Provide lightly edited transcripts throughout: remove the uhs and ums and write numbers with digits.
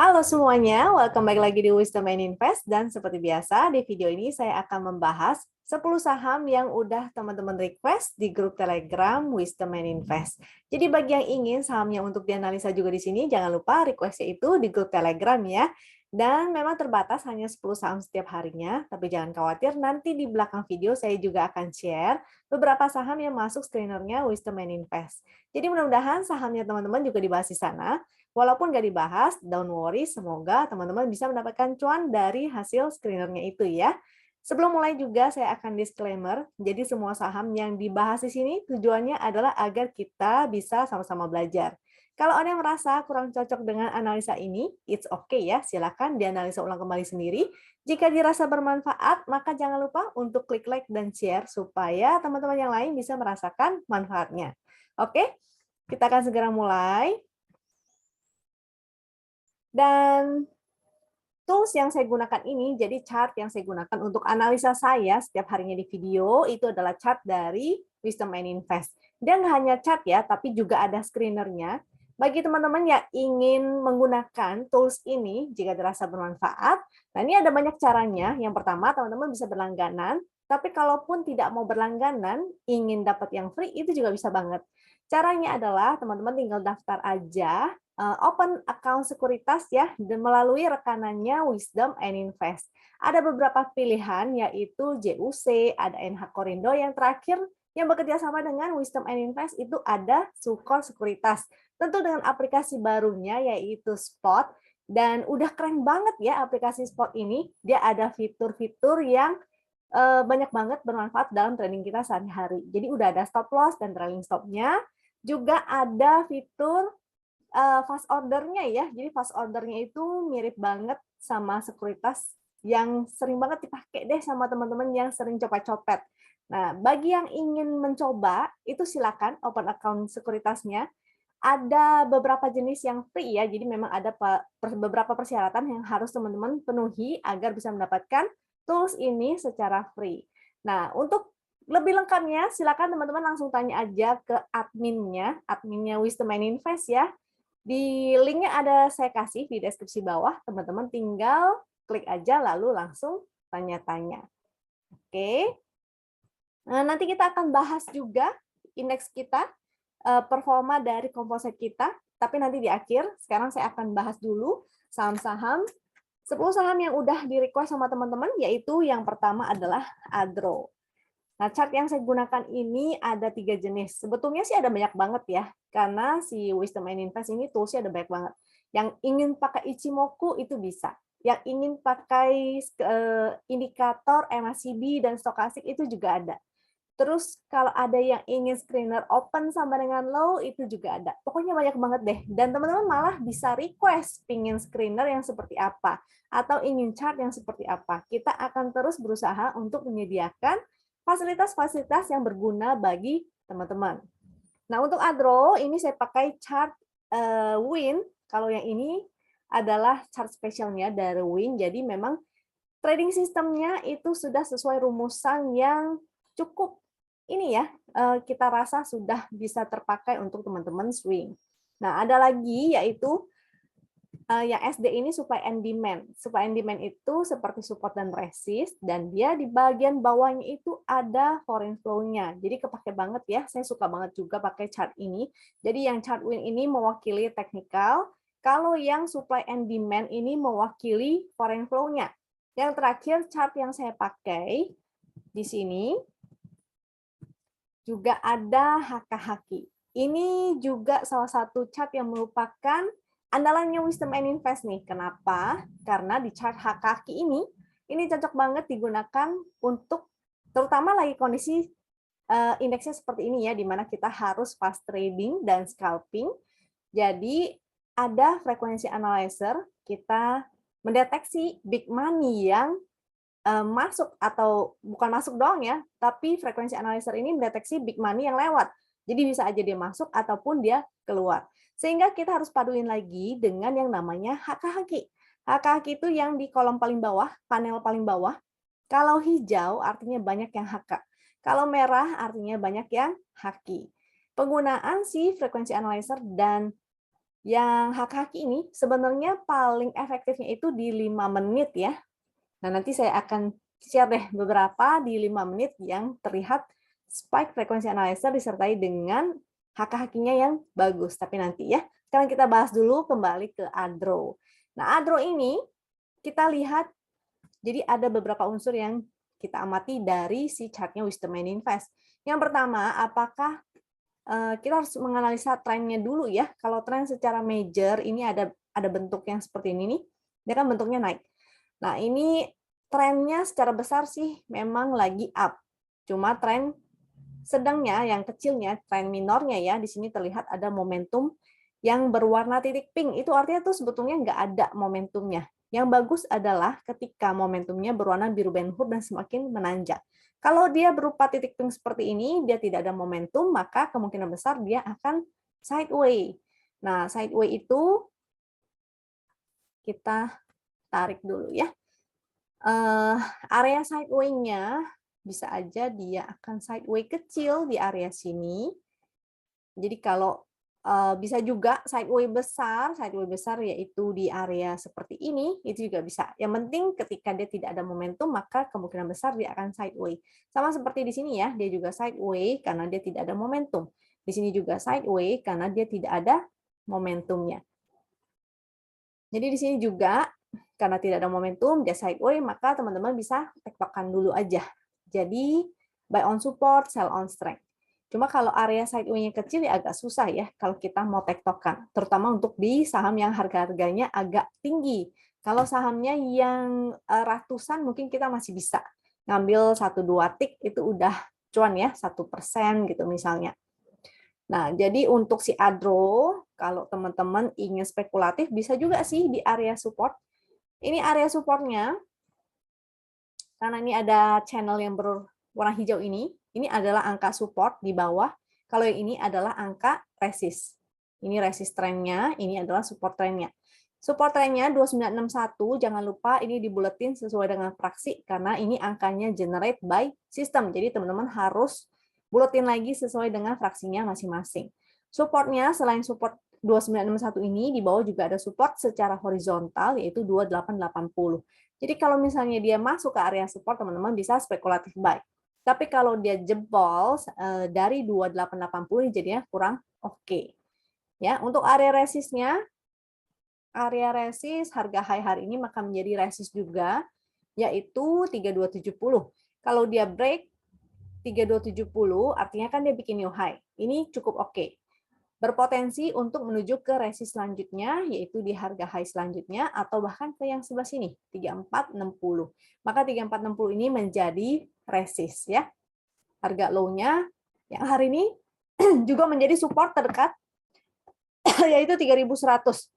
Halo semuanya, welcome back lagi di Wisdom and Invest. Dan seperti biasa, di video ini saya akan membahas 10 saham yang udah teman-teman request di grup Telegram Wisdom and Invest. Jadi bagi yang ingin sahamnya untuk dianalisa juga di sini, jangan lupa requestnya itu di grup Telegram ya. Dan memang terbatas hanya 10 saham setiap harinya, tapi jangan khawatir, nanti di belakang video saya juga akan share beberapa saham yang masuk screenernya Wisdom and Invest. Jadi mudah-mudahan sahamnya teman-teman juga dibahas di sana. Walaupun nggak dibahas, don't worry, semoga teman-teman bisa mendapatkan cuan dari hasil screenernya itu ya. Sebelum mulai juga saya akan disclaimer, jadi semua saham yang dibahas di sini tujuannya adalah agar kita bisa sama-sama belajar. Kalau ada yang merasa kurang cocok dengan analisa ini, it's okay ya, silakan dianalisa ulang kembali sendiri. Jika dirasa bermanfaat, maka jangan lupa untuk klik like dan share supaya teman-teman yang lain bisa merasakan manfaatnya. Oke, kita akan segera mulai. Dan tools yang saya gunakan ini, jadi chart yang saya gunakan untuk analisa saya setiap harinya di video, itu adalah chart dari Wisdom and Invest. Dan nggak hanya chart ya, tapi juga ada screenernya. Bagi teman-teman yang ingin menggunakan tools ini, jika dirasa bermanfaat, nah ini ada banyak caranya. Yang pertama, teman-teman bisa berlangganan, tapi kalaupun tidak mau berlangganan, ingin dapat yang free, itu juga bisa banget. Caranya adalah teman-teman tinggal daftar aja, open account sekuritas ya, dan melalui rekanannya Wisdom and Invest. Ada beberapa pilihan yaitu JUC, ada NH Korindo, yang terakhir yang bekerja sama dengan Wisdom and Invest itu ada Sukor Sekuritas. Tentu dengan aplikasi barunya yaitu Spot, dan udah keren banget ya aplikasi Spot ini. Dia ada fitur-fitur yang banyak banget bermanfaat dalam trading kita sehari-hari. Jadi udah ada stop loss dan trailing stop-nya, juga ada fitur fast order-nya ya. Jadi fast order-nya itu mirip banget sama sekuritas yang sering banget dipakai deh sama teman-teman yang sering copet-copet. Nah, bagi yang ingin mencoba, itu silakan open account sekuritasnya. Ada beberapa jenis yang free ya, jadi memang ada beberapa persyaratan yang harus teman-teman penuhi agar bisa mendapatkan tools ini secara free. Nah, untuk lebih lengkapnya, silakan teman-teman langsung tanya aja ke adminnya Wisdom and Invest ya. Di linknya ada saya kasih di deskripsi bawah, teman-teman tinggal klik aja lalu langsung tanya-tanya. Oke. Nah, nanti kita akan bahas juga indeks kita, performa dari komposit kita, tapi nanti di akhir. Sekarang saya akan bahas dulu saham-saham, 10 saham yang udah di-request sama teman-teman, yaitu yang pertama adalah Agro. Nah, chart yang saya gunakan ini ada 3 jenis. Sebetulnya sih ada banyak banget ya, karena si Wisdom and Invest ini toolsnya ada banyak banget. Yang ingin pakai Ichimoku itu bisa. Yang ingin pakai indikator MACD dan stokastik itu juga ada. Terus kalau ada yang ingin screener open sama dengan low, itu juga ada. Pokoknya banyak banget deh. Dan teman-teman malah bisa request pingin screener yang seperti apa, atau ingin chart yang seperti apa. Kita akan terus berusaha untuk menyediakan fasilitas-fasilitas yang berguna bagi teman-teman. Nah, untuk Adro, ini saya pakai chart Win. Kalau yang ini adalah chart spesialnya dari Win. Jadi memang trading sistemnya itu sudah sesuai rumusan yang cukup ini ya, kita rasa sudah bisa terpakai untuk teman-teman swing. Nah, ada lagi yaitu yang SD ini supply and demand. Supply and demand itu seperti support dan resist, dan dia di bagian bawahnya itu ada foreign flow-nya. Jadi kepake banget ya, saya suka banget juga pakai chart ini. Jadi yang chart win ini mewakili technical, kalau yang supply and demand ini mewakili foreign flow-nya. Yang terakhir chart yang saya pakai di sini juga ada Haka-Haki. Ini juga salah satu chart yang merupakan andalannya Wisdom and Invest nih. Kenapa? Karena di chart Haka-Haki ini cocok banget digunakan untuk terutama lagi kondisi indeksnya seperti ini ya, di mana kita harus fast trading dan scalping. Jadi ada frekuensi analyzer, kita mendeteksi big money yang masuk, atau bukan masuk doang ya, tapi frekuensi analyzer ini mendeteksi big money yang lewat. Jadi bisa aja dia masuk ataupun dia keluar. Sehingga kita harus paduin lagi dengan yang namanya Haka-Haki. Haka-Haki itu yang di kolom paling bawah, panel paling bawah. Kalau hijau artinya banyak yang Haka. Kalau merah artinya banyak yang Haki. Penggunaan si frekuensi analyzer dan Yang haki-haki ini sebenarnya paling efektifnya itu di 5 menit ya. Nah, nanti saya akan share deh beberapa di 5 menit yang terlihat spike frequency analyzer disertai dengan haki-hakinya yang bagus. Tapi nanti ya. Sekarang kita bahas dulu kembali ke ADRO. Nah, ADRO ini kita lihat jadi ada beberapa unsur yang kita amati dari si chartnya Wisdom Main Invest. Yang pertama, apakah kita harus menganalisa trennya dulu ya. Kalau tren secara major ini ada bentuk yang seperti ini nih, dia kan bentuknya naik. Nah, ini trennya secara besar sih memang lagi up. Cuma tren sedangnya, yang kecilnya, tren minornya ya, di sini terlihat ada momentum yang berwarna titik pink. Itu artinya tuh sebetulnya nggak ada momentumnya. Yang bagus adalah ketika momentumnya berwarna biru Ben-Hur dan semakin menanjak. Kalau dia berupa titik pink seperti ini, dia tidak ada momentum, maka kemungkinan besar dia akan sideway. Nah, sideway itu kita tarik dulu ya. Area sideway-nya bisa aja dia akan sideway kecil di area sini. Jadi kalau bisa juga sideway besar yaitu di area seperti ini, itu juga bisa. Yang penting ketika dia tidak ada momentum, maka kemungkinan besar dia akan sideway. Sama seperti di sini ya, dia juga sideway karena dia tidak ada momentum. Di sini juga sideway karena dia tidak ada momentumnya. Jadi di sini juga karena tidak ada momentum, dia sideway, maka teman-teman bisa tektokan dulu aja. Jadi buy on support, sell on strength. Cuma kalau area sideway-nya kecil ya agak susah ya kalau kita mau tektokan, terutama untuk di saham yang harga-harganya agak tinggi. Kalau sahamnya yang ratusan mungkin kita masih bisa ngambil 1-2 tik itu udah cuan ya, 1% gitu misalnya. Nah, jadi untuk si ADRO, kalau teman-teman ingin spekulatif bisa juga sih di area support. Ini area supportnya, karena ini ada channel yang berwarna hijau ini adalah angka support di bawah. Kalau yang ini adalah angka resist. Ini resist trennya, ini adalah support trennya. Support trennya 2961, jangan lupa ini dibuletin sesuai dengan fraksi, karena ini angkanya generate by system. Jadi teman-teman harus buletin lagi sesuai dengan fraksinya masing-masing. Supportnya selain support 2961 ini, di bawah juga ada support secara horizontal, yaitu 2880. Jadi kalau misalnya dia masuk ke area support, teman-teman bisa spekulatif buy. Tapi kalau dia jebol dari 2880 jadinya kurang oke. Ya, untuk area resistnya, area resist harga high hari ini maka menjadi resist juga, yaitu 3270. Kalau dia break 3270, artinya kan dia bikin new high. Ini cukup oke. Berpotensi untuk menuju ke resist selanjutnya, yaitu di harga high selanjutnya, atau bahkan ke yang sebelah sini, 3460. Maka 3460 ini menjadi resist ya. Harga low-nya yang hari ini juga menjadi support terdekat, yaitu 3100.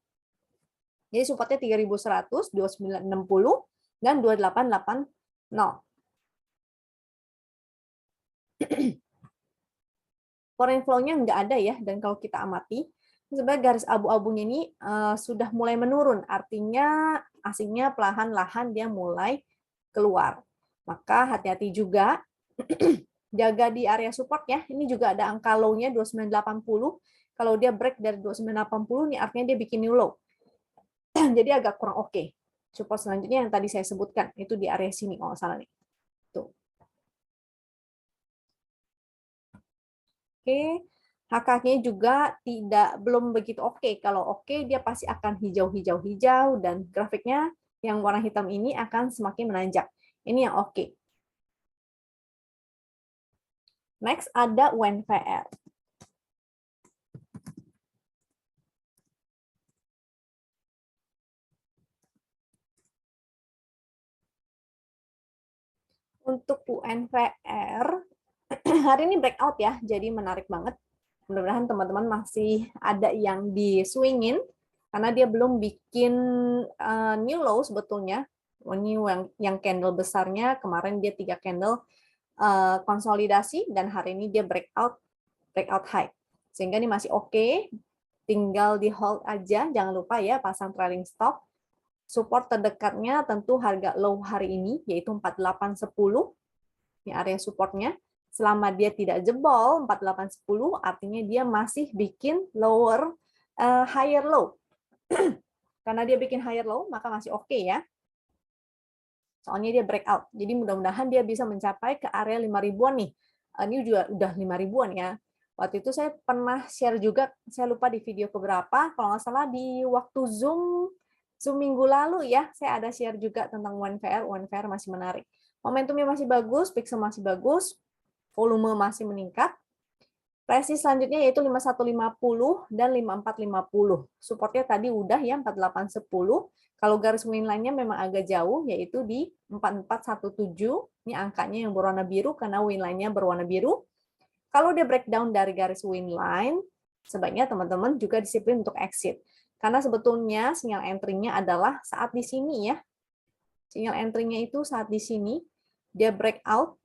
Jadi supportnya 3100, 2960, dan 2880. Foreign flow-nya nggak ada ya, dan kalau kita amati, sebenarnya garis abu-abunya ini sudah mulai menurun, artinya asingnya perlahan-lahan dia mulai keluar. Maka hati-hati juga, jaga di area support ya, ini juga ada angka low-nya 2980, kalau dia break dari 2980, ini artinya dia bikin new low. Jadi agak kurang oke. Support selanjutnya yang tadi saya sebutkan, itu di area sini kalau nggak salah nih. Tuh. Oke, HK-nya juga belum begitu oke. Kalau oke, dia pasti akan hijau-hijau-hijau, dan grafiknya yang warna hitam ini akan semakin menanjak. Ini yang oke. Next ada UNVR. Untuk UNVR, hari ini breakout ya, jadi menarik banget. Mudah-mudahan teman-teman masih ada yang di-swingin, karena dia belum bikin new low sebetulnya. Ini yang candle besarnya, kemarin dia 3 candle konsolidasi, dan hari ini dia breakout high. Sehingga ini masih oke, tinggal di hold aja, jangan lupa ya pasang trailing stop. Support terdekatnya tentu harga low hari ini, yaitu 4810. Ini area supportnya. Selama dia tidak jebol 4810, artinya dia masih bikin lower higher low. Karena dia bikin higher low, maka masih oke ya. Soalnya dia breakout. Jadi mudah-mudahan dia bisa mencapai ke area 5.000-an nih. Ini juga udah 5.000-an ya. Waktu itu saya pernah share juga, saya lupa di video keberapa, kalau nggak salah di waktu Zoom minggu lalu ya, saya ada share juga tentang OneVR. OneVR masih menarik. Momentumnya masih bagus, pixel masih bagus, volume masih meningkat. Resist selanjutnya yaitu 5150 dan 5450. Supportnya tadi udah ya 4810. Kalau garis win line-nya memang agak jauh, yaitu di 4417. Ini angkanya yang berwarna biru karena win line-nya berwarna biru. Kalau dia breakdown dari garis win line, sebaiknya teman-teman juga disiplin untuk exit. Karena sebetulnya sinyal entry-nya adalah saat di sini ya. Sinyal entry-nya itu saat di sini, dia breakout,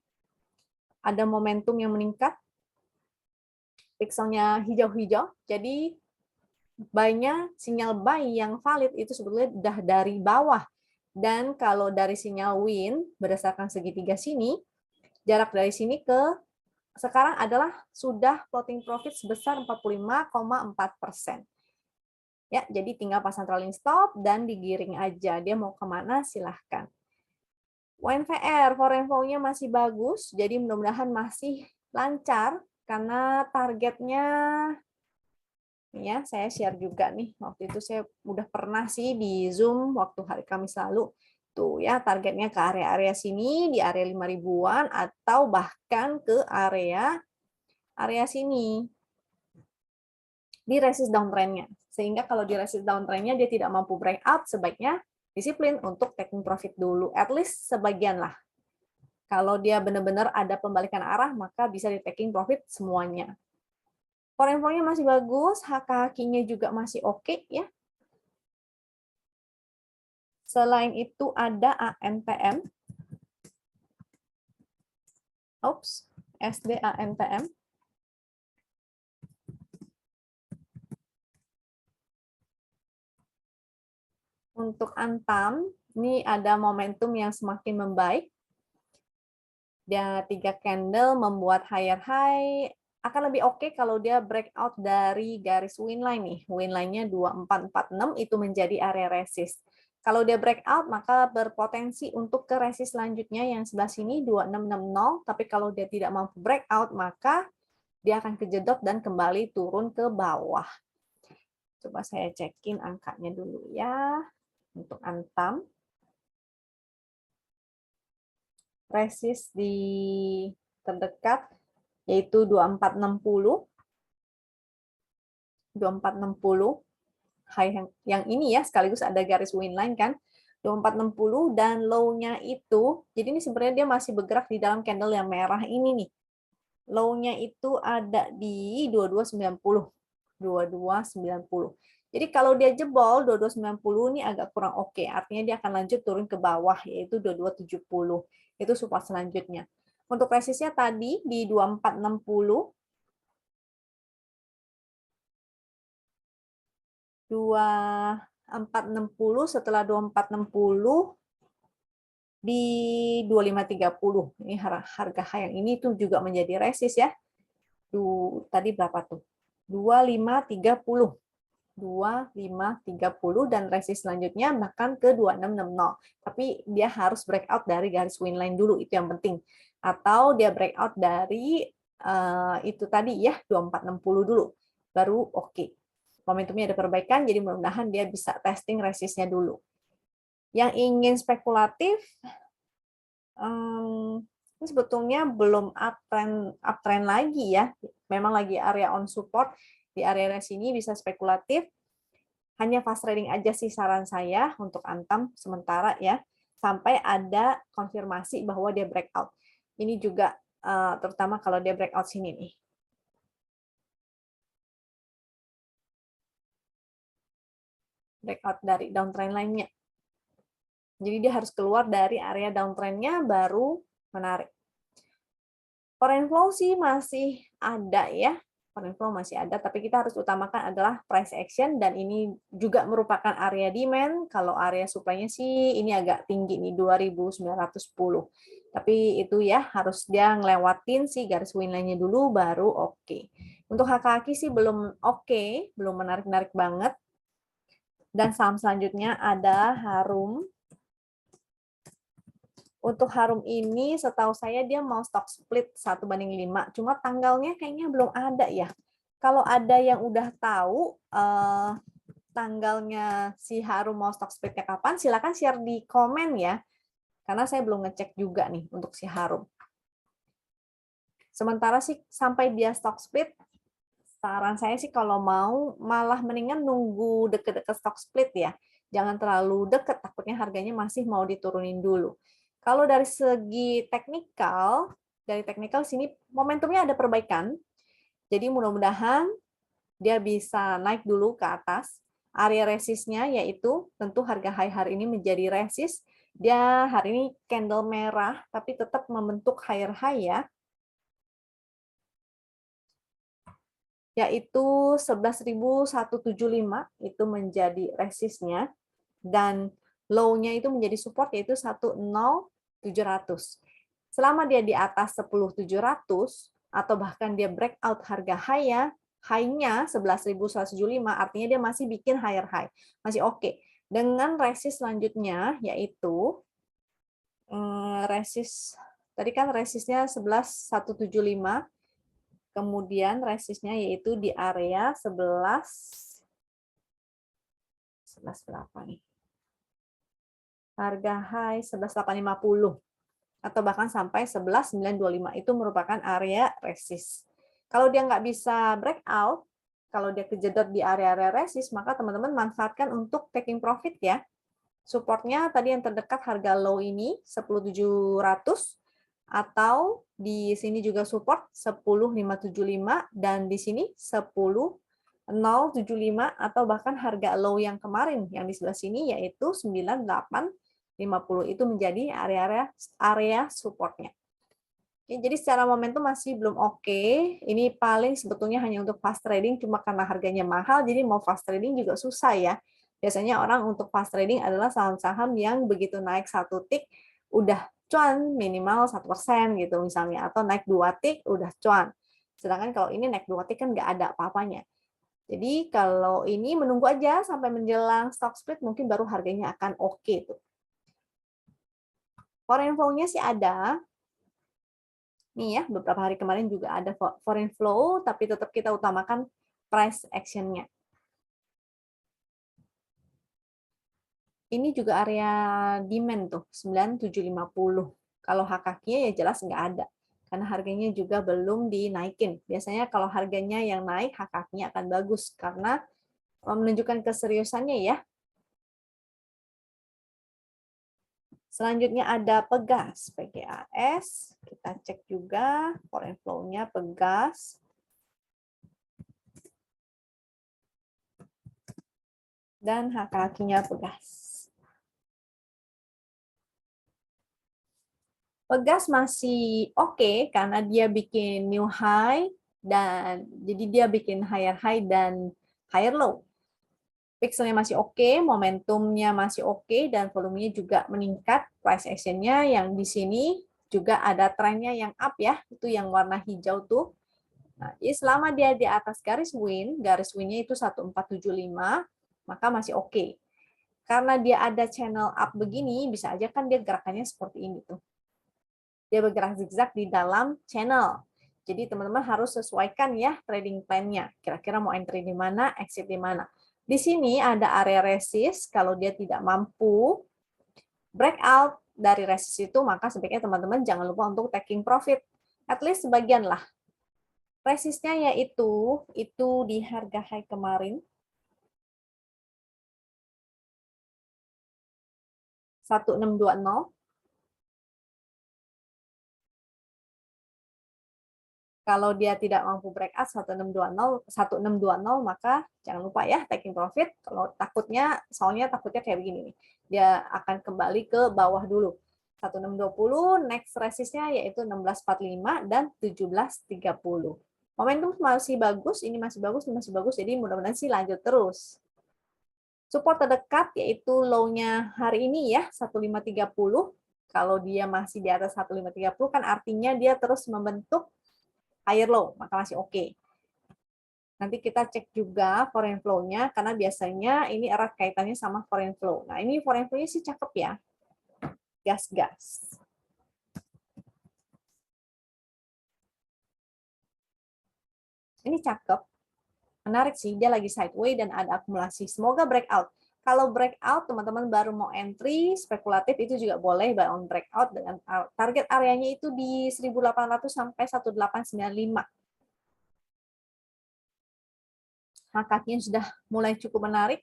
ada momentum yang meningkat, pixelnya hijau-hijau, jadi buy-nya, sinyal buy yang valid itu sebetulnya udah dari bawah. Dan kalau dari sinyal win, berdasarkan segitiga sini, jarak dari sini ke sekarang adalah sudah floating profit sebesar 45,4%. Ya, jadi tinggal pasang trailing stop dan digiring aja. Dia mau kemana silahkan. OneVR, foreign flow-nya masih bagus, jadi mudah-mudahan masih lancar karena targetnya ya saya share juga nih, waktu itu saya udah pernah sih di Zoom waktu hari Kamis lalu tuh ya, targetnya ke area-area sini di area 5.000-an atau bahkan ke area sini di resist downtrend-nya, sehingga kalau di resist downtrend-nya dia tidak mampu breakout, sebaiknya disiplin untuk taking profit dulu, at least sebagian lah. Kalau dia benar-benar ada pembalikan arah, maka bisa di taking profit semuanya. Foreign flow-nya masih bagus, HK-nya juga masih oke ya. Selain itu ada ANTM. Oops, SDANTM. Untuk Antam, ini ada momentum yang semakin membaik. Dia 3 candle membuat higher high. Akan lebih oke kalau dia breakout dari garis win line nih. Win line-nya 2446 itu menjadi area resist. Kalau dia breakout, maka berpotensi untuk ke resist selanjutnya yang sebelah sini 2660. Tapi kalau dia tidak mampu breakout, maka dia akan kejedot dan kembali turun ke bawah. Coba saya cekin angkanya dulu ya. Untuk Antam. Resist di terdekat yaitu 2460. 2460 high yang ini ya, sekaligus ada garis win line kan. 2460 dan low-nya itu, jadi ini sebenarnya dia masih bergerak di dalam candle yang merah ini nih. Low-nya itu ada di 2290. 2290. Jadi kalau dia jebol 2290 ini agak kurang oke. Artinya dia akan lanjut turun ke bawah yaitu 2270. Itu support selanjutnya. Untuk resistnya tadi di 2460. 2460 setelah 2460 di 2530. Ini harga high yang ini tuh juga menjadi resist ya. Tadi berapa tuh? 2530. 2530 dan resist selanjutnya bahkan ke 2660. Tapi dia harus breakout dari garis win line dulu, itu yang penting. Atau dia breakout dari itu tadi ya 2460 dulu. Baru oke. Momentumnya ada perbaikan, jadi mudah-mudahan dia bisa testing resistnya dulu. Yang ingin spekulatif, ini sebetulnya belum uptrend lagi ya. Memang lagi area on support. Di area sini bisa spekulatif. Hanya fast trading aja sih saran saya untuk Antam sementara ya. Sampai ada konfirmasi bahwa dia breakout. Ini juga terutama kalau dia breakout sini nih. Breakout dari downtrend lainnya. Jadi dia harus keluar dari area downtrend-nya baru menarik. Foreign flow sih masih ada ya. Foreign flow masih ada, tapi kita harus utamakan adalah price action dan ini juga merupakan area demand. Kalau area supply-nya sih ini agak tinggi nih 2910. Tapi itu ya harus dia ngelewatin si garis win line-nya dulu baru oke. Untuk HKQ sih belum oke, belum menarik-narik banget. Dan saham selanjutnya ada Harum. Untuk Harum ini setahu saya dia mau stock split 1:5, cuma tanggalnya kayaknya belum ada ya. Kalau ada yang udah tahu tanggalnya si Harum mau stock splitnya kapan, silakan share di komen ya. Karena saya belum ngecek juga nih untuk si Harum. Sementara sih sampai dia stock split, saran saya sih kalau mau malah mendingan nunggu deket-deket stock split ya. Jangan terlalu deket, takutnya harganya masih mau diturunin dulu. Kalau dari segi teknikal, dari teknikal sini momentumnya ada perbaikan. Jadi mudah-mudahan dia bisa naik dulu ke atas. Area resistnya yaitu tentu harga high hari ini menjadi resist. Dia hari ini candle merah tapi tetap membentuk higher high ya. Yaitu 11.175 itu menjadi resistnya. Dan low-nya itu menjadi support yaitu 10.700. Selama dia di atas 10.700 atau bahkan dia breakout harga high-nya 11.175, artinya dia masih bikin higher high. Masih oke. Dengan resist selanjutnya yaitu resist tadi kan resistnya 11.175, kemudian resistnya yaitu di area 11 berapa nih? Harga high 11.850 atau bahkan sampai 11.925 itu merupakan area resist. Kalau dia nggak bisa breakout, kalau dia kejedot di area-area resist, maka teman-teman manfaatkan untuk taking profit ya. Supportnya tadi yang terdekat harga low ini 10.700 atau di sini juga support 10.575 dan di sini 10.075 atau bahkan harga low yang kemarin yang di sebelah sini yaitu 9850 itu menjadi area supportnya. Oke, jadi secara momentum masih belum oke. Ini paling sebetulnya hanya untuk fast trading, cuma karena harganya mahal, jadi mau fast trading juga susah ya. Biasanya orang untuk fast trading adalah saham-saham yang begitu naik satu tick, udah cuan minimal 1% gitu misalnya, atau naik 2 tick, udah cuan. Sedangkan kalau ini naik 2 tick kan nggak ada apa-apanya. Jadi kalau ini menunggu aja sampai menjelang stock split, mungkin baru harganya akan oke tuh. Foreign flow-nya sih ada. Nih ya, beberapa hari kemarin juga ada foreign flow, tapi tetap kita utamakan price action-nya. Ini juga area demand tuh, 9750. Kalau HKQ-nya ya jelas nggak ada, karena harganya juga belum dinaikin. Biasanya kalau harganya yang naik, HKQ-nya akan bagus, karena menunjukkan keseriusannya ya. Selanjutnya ada Pegas, PGAS. Kita cek juga foreign flow-nya Pegas. Dan HKQ-nya Pegas. Pegas masih oke karena dia bikin new high dan jadi dia bikin higher high dan higher low. Pixelnya masih oke, momentumnya masih oke, dan volumenya juga meningkat. Price action-nya yang di sini juga ada trennya yang up ya, itu yang warna hijau tuh. Nah, jadi selama dia di atas garis win-nya itu 1475, maka masih oke. Karena dia ada channel up begini, bisa aja kan dia gerakannya seperti ini tuh. Dia bergerak zigzag di dalam channel. Jadi teman-teman harus sesuaikan ya trading plan-nya. Kira-kira mau entry di mana, exit di mana. Di sini ada area resist, kalau dia tidak mampu breakout dari resist itu, maka sebaiknya teman-teman jangan lupa untuk taking profit. At least sebagian lah. Resistnya yaitu itu di harga high kemarin. 1620. Kalau dia tidak mampu breakout 1620, maka jangan lupa ya taking profit. Kalau soalnya takutnya kayak begini nih. Dia akan kembali ke bawah dulu. 1620, next resistnya yaitu 1645 dan 1730. Momentum masih bagus, ini masih bagus, jadi mudah-mudahan sih lanjut terus. Support terdekat yaitu low-nya hari ini ya, 1530. Kalau dia masih di atas 1530 kan artinya dia terus membentuk higher low, maka masih oke. Nanti kita cek juga foreign flow-nya, karena biasanya ini erat kaitannya sama foreign flow. Nah, ini foreign flow-nya sih cakep ya. Gas-gas. Ini cakep. Menarik sih, dia lagi sideways dan ada akumulasi. Semoga breakout. Kalau breakout, teman-teman baru mau entry, spekulatif itu juga boleh buy on breakout dengan target areanya itu di 1800 sampai 1895. Kakinya sudah mulai cukup menarik.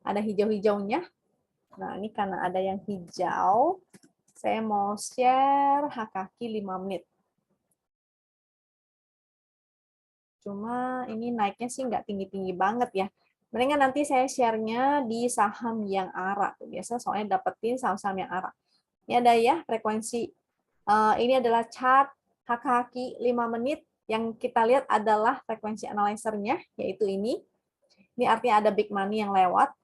Ada hijau-hijaunya. Nah, ini karena ada yang hijau, saya mau share Hakaki 5 menit. Cuma ini naiknya sih nggak tinggi-tinggi banget ya. Mendingan nanti saya share-nya di saham yang ARA. Biasa soalnya dapetin saham-saham yang ARA. Ini ada ya frekuensi. Ini adalah chart Hakaki 5 menit. Yang kita lihat adalah frekuensi analyzer-nya, yaitu ini. Ini artinya ada big money yang lewat.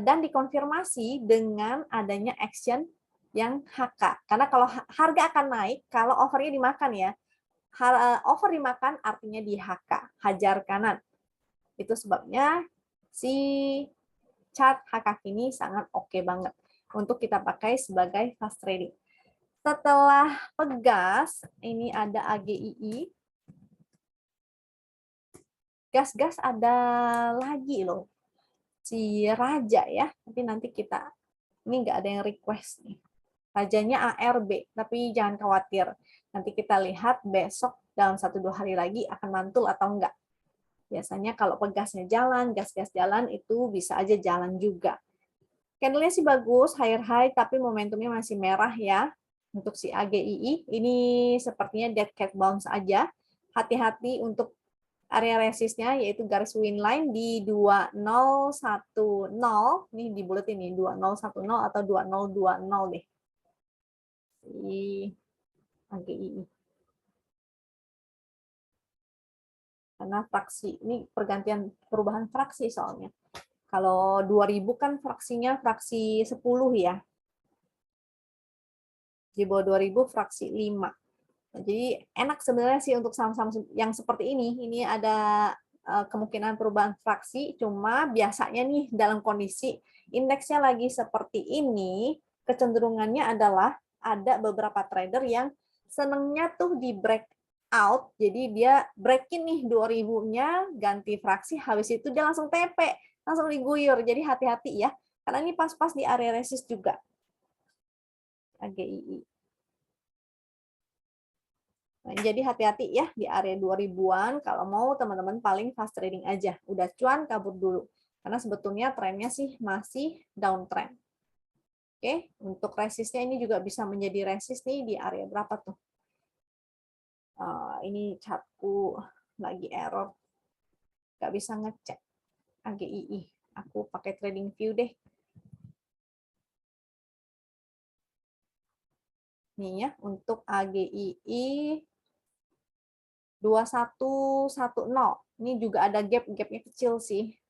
Dan dikonfirmasi dengan adanya action yang HK. Karena kalau harga akan naik, kalau overnya dimakan ya. Over dimakan artinya di HK, hajar kanan. Itu sebabnya si chart HK ini sangat oke banget untuk kita pakai sebagai fast trading. Setelah pegas, ini ada AGII. Gas-gas ada lagi loh. Si Raja ya, tapi nanti kita, ini nggak ada yang request nih. Rajanya ARB, tapi jangan khawatir. Nanti kita lihat besok dalam 1-2 hari lagi akan mantul atau enggak. Biasanya kalau pegasnya jalan, gas-gas jalan, itu bisa aja jalan juga. Candle-nya sih bagus, higher high, tapi momentumnya masih merah ya. Untuk si AGII, ini sepertinya dead cat bounce aja. Hati-hati untuk area resistnya, yaitu garis win line di 2010. Ini dibuletin nih, 2010 atau 2020 deh. Di AGII. Karena fraksi, ini pergantian perubahan fraksi soalnya. Kalau 2000 kan fraksinya fraksi 10 ya. Di bawah 2000 fraksi 5. Jadi enak sebenarnya sih untuk saham-saham yang seperti ini. Ini ada kemungkinan perubahan fraksi, cuma biasanya nih dalam kondisi indeksnya lagi seperti ini, kecenderungannya adalah ada beberapa trader yang senengnya tuh di breakout, jadi dia breakin nih 2000-nya, ganti fraksi, habis itu dia langsung TP, langsung diguyur. Jadi hati-hati ya, karena ini pas-pas di area resist juga. AGII. Nah, jadi hati-hati ya di area 2000-an, kalau mau teman-teman paling fast trading aja. Udah cuan kabur dulu. Karena sebetulnya trennya sih masih downtrend. Oke, untuk resistnya ini juga bisa menjadi resist nih di area berapa tuh? Ini chartku lagi error. Nggak bisa ngecek AGII. Aku pakai trading view deh. Nih ya, untuk AGII 2110. Ini juga ada gap-gapnya kecil sih.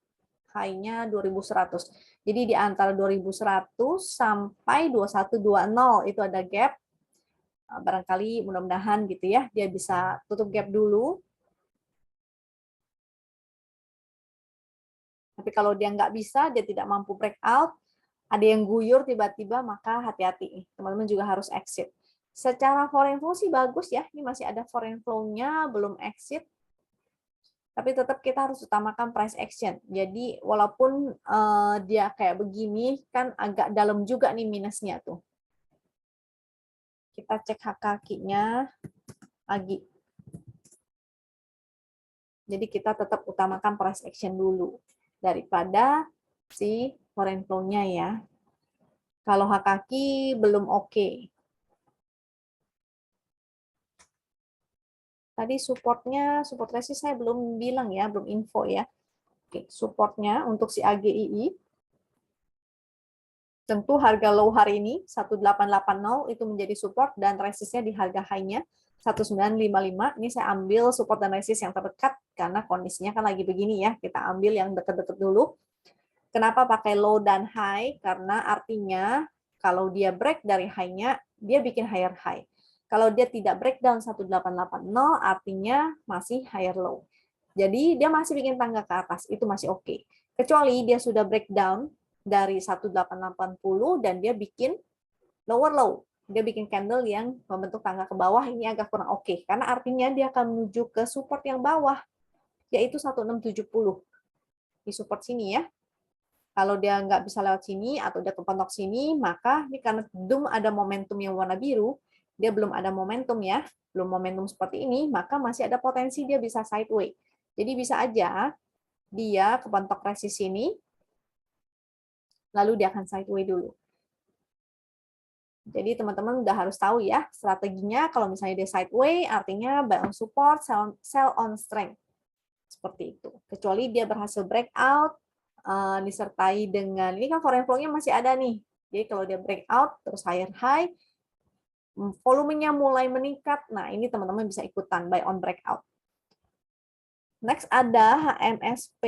High-nya 2100. Jadi di antara 2100 sampai 2120 itu ada gap. Barangkali mudah-mudahan gitu ya, dia bisa tutup gap dulu. Tapi kalau dia nggak bisa, dia tidak mampu breakout, ada yang guyur tiba-tiba, maka hati-hati. Teman-teman juga harus exit. Secara foreign flow sih bagus ya. Ini masih ada foreign flow-nya, belum exit. Tapi tetap kita harus utamakan price action. Jadi walaupun dia kayak begini, kan agak dalam juga nih minusnya tuh. Kita cek kakinya lagi. Jadi kita tetap utamakan price action dulu daripada si foreign flow-nya ya. Kalau kaki belum oke. Tadi supportnya, support resist saya belum bilang ya, belum info ya. Oke, supportnya untuk si AGII. Tentu harga low hari ini 1880 itu menjadi support dan resistnya di harga high-nya 1955. Ini saya ambil support dan resist yang terdekat karena kondisinya kan lagi begini ya. Kita ambil yang dekat-dekat dulu. Kenapa pakai low dan high? Karena artinya kalau dia break dari high-nya, dia bikin higher high. Kalau dia tidak breakdown 1880, artinya masih higher low. Jadi dia masih bikin tangga ke atas, itu masih oke. Kecuali dia sudah breakdown dari 1880 dan dia bikin lower low. Dia bikin candle yang membentuk tangga ke bawah, ini agak kurang oke. Karena artinya dia akan menuju ke support yang bawah, yaitu 1670. Di support sini ya. Kalau dia nggak bisa lewat sini atau dia kepentok sini, maka ini karena belum ada momentum yang warna biru, dia belum ada momentum ya, belum momentum seperti ini, maka masih ada potensi dia bisa sideways. Jadi bisa aja dia kepentok resist sini, lalu dia akan sideways dulu. Jadi teman-teman udah harus tahu ya strateginya. Kalau misalnya dia sideways, artinya buy on support, sell on strength. Seperti itu. Kecuali dia berhasil breakout, disertai dengan, ini kan foreign flow-nya masih ada nih. Jadi kalau dia breakout, terus higher high, volumenya mulai meningkat, nah ini teman-teman bisa ikutan buy on breakout. Next ada HMSP.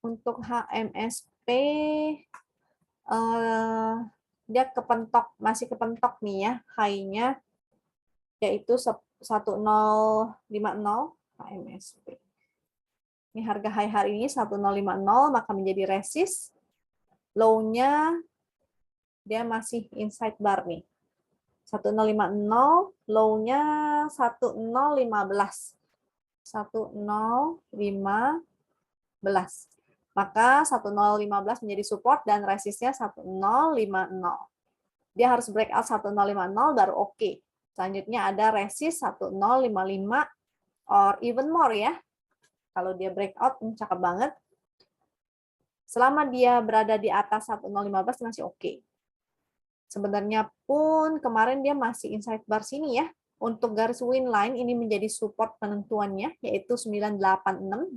Untuk HMSP, dia kepentok, masih kepentok nih ya, high-nya, yaitu 1050 HMSP. Ini harga high hari ini 1050, maka menjadi resist. Low-nya dia masih inside bar nih. 1050, low-nya 1015. 1015. Maka 1015 menjadi support dan resistnya 1050. Dia harus breakout 1050 baru oke. Selanjutnya ada resist 1055 or even more ya. Kalau dia breakout, cakep banget. Selama dia berada di atas 1015 masih oke. Sebenarnya pun kemarin dia masih inside bar sini ya. Untuk garis win line ini menjadi support penentuannya, yaitu 986.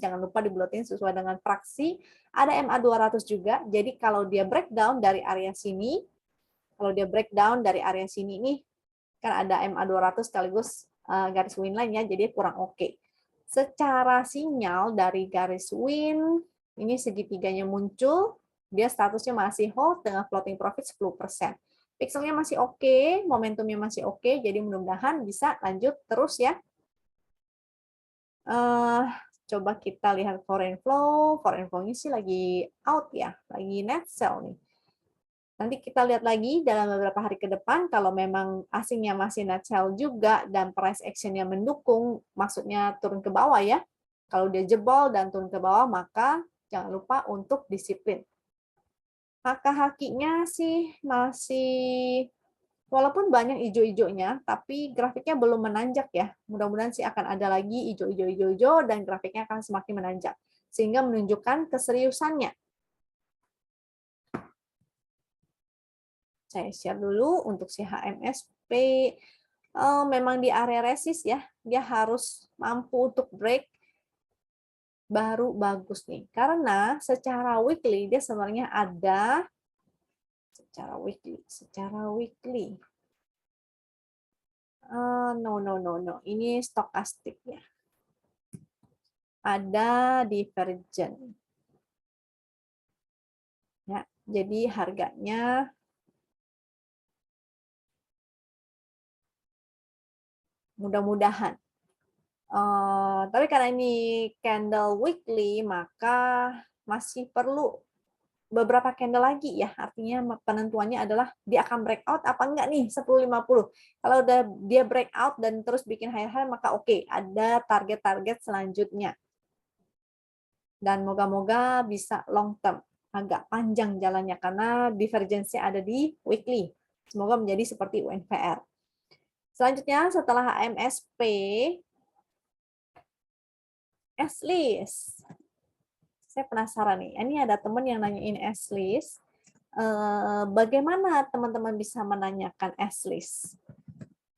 Jangan lupa dibuletin sesuai dengan fraksi. Ada MA 200 juga. Jadi kalau dia breakdown dari area sini, nih, kan ada MA 200 sekaligus garis win line ya, jadi kurang oke. Secara sinyal dari garis win, ini segitiganya muncul, dia statusnya masih hold dengan floating profit 10%. Pixelnya masih oke, momentumnya masih oke, jadi mudah-mudahan bisa lanjut terus ya. Coba kita lihat foreign flow. Foreign flow-nya sih lagi out ya, lagi net sell nih. Nanti kita lihat lagi dalam beberapa hari ke depan, kalau memang asingnya masih net sell juga dan price action-nya mendukung, maksudnya turun ke bawah ya. Kalau dia jebol dan turun ke bawah, maka jangan lupa untuk disiplin. Hakinya sih masih, walaupun banyak hijau-hijaunya, tapi grafiknya belum menanjak ya. Mudah-mudahan sih akan ada lagi hijau-hijau dan grafiknya akan semakin menanjak. Sehingga menunjukkan keseriusannya. Saya share dulu untuk si HMSP. Memang di area resist ya, dia harus mampu untuk break baru bagus nih. Karena secara weekly dia sebenarnya ada secara weekly. No. Ini stokastik ya. Ada divergent. Ya, jadi harganya mudah-mudahan. Tapi karena ini candle weekly, maka masih perlu beberapa candle lagi ya. Artinya penentuannya adalah dia akan breakout apa enggak nih 1050. Kalau udah dia breakout dan terus bikin high-high, maka oke, ada target-target selanjutnya. Dan moga-moga bisa long term. Agak panjang jalannya karena divergensi ada di weekly. Semoga menjadi seperti UNVR. Selanjutnya setelah HMSP, S-list. Saya penasaran nih, ini ada teman yang nanyain S-list. Bagaimana teman-teman bisa menanyakan S-list?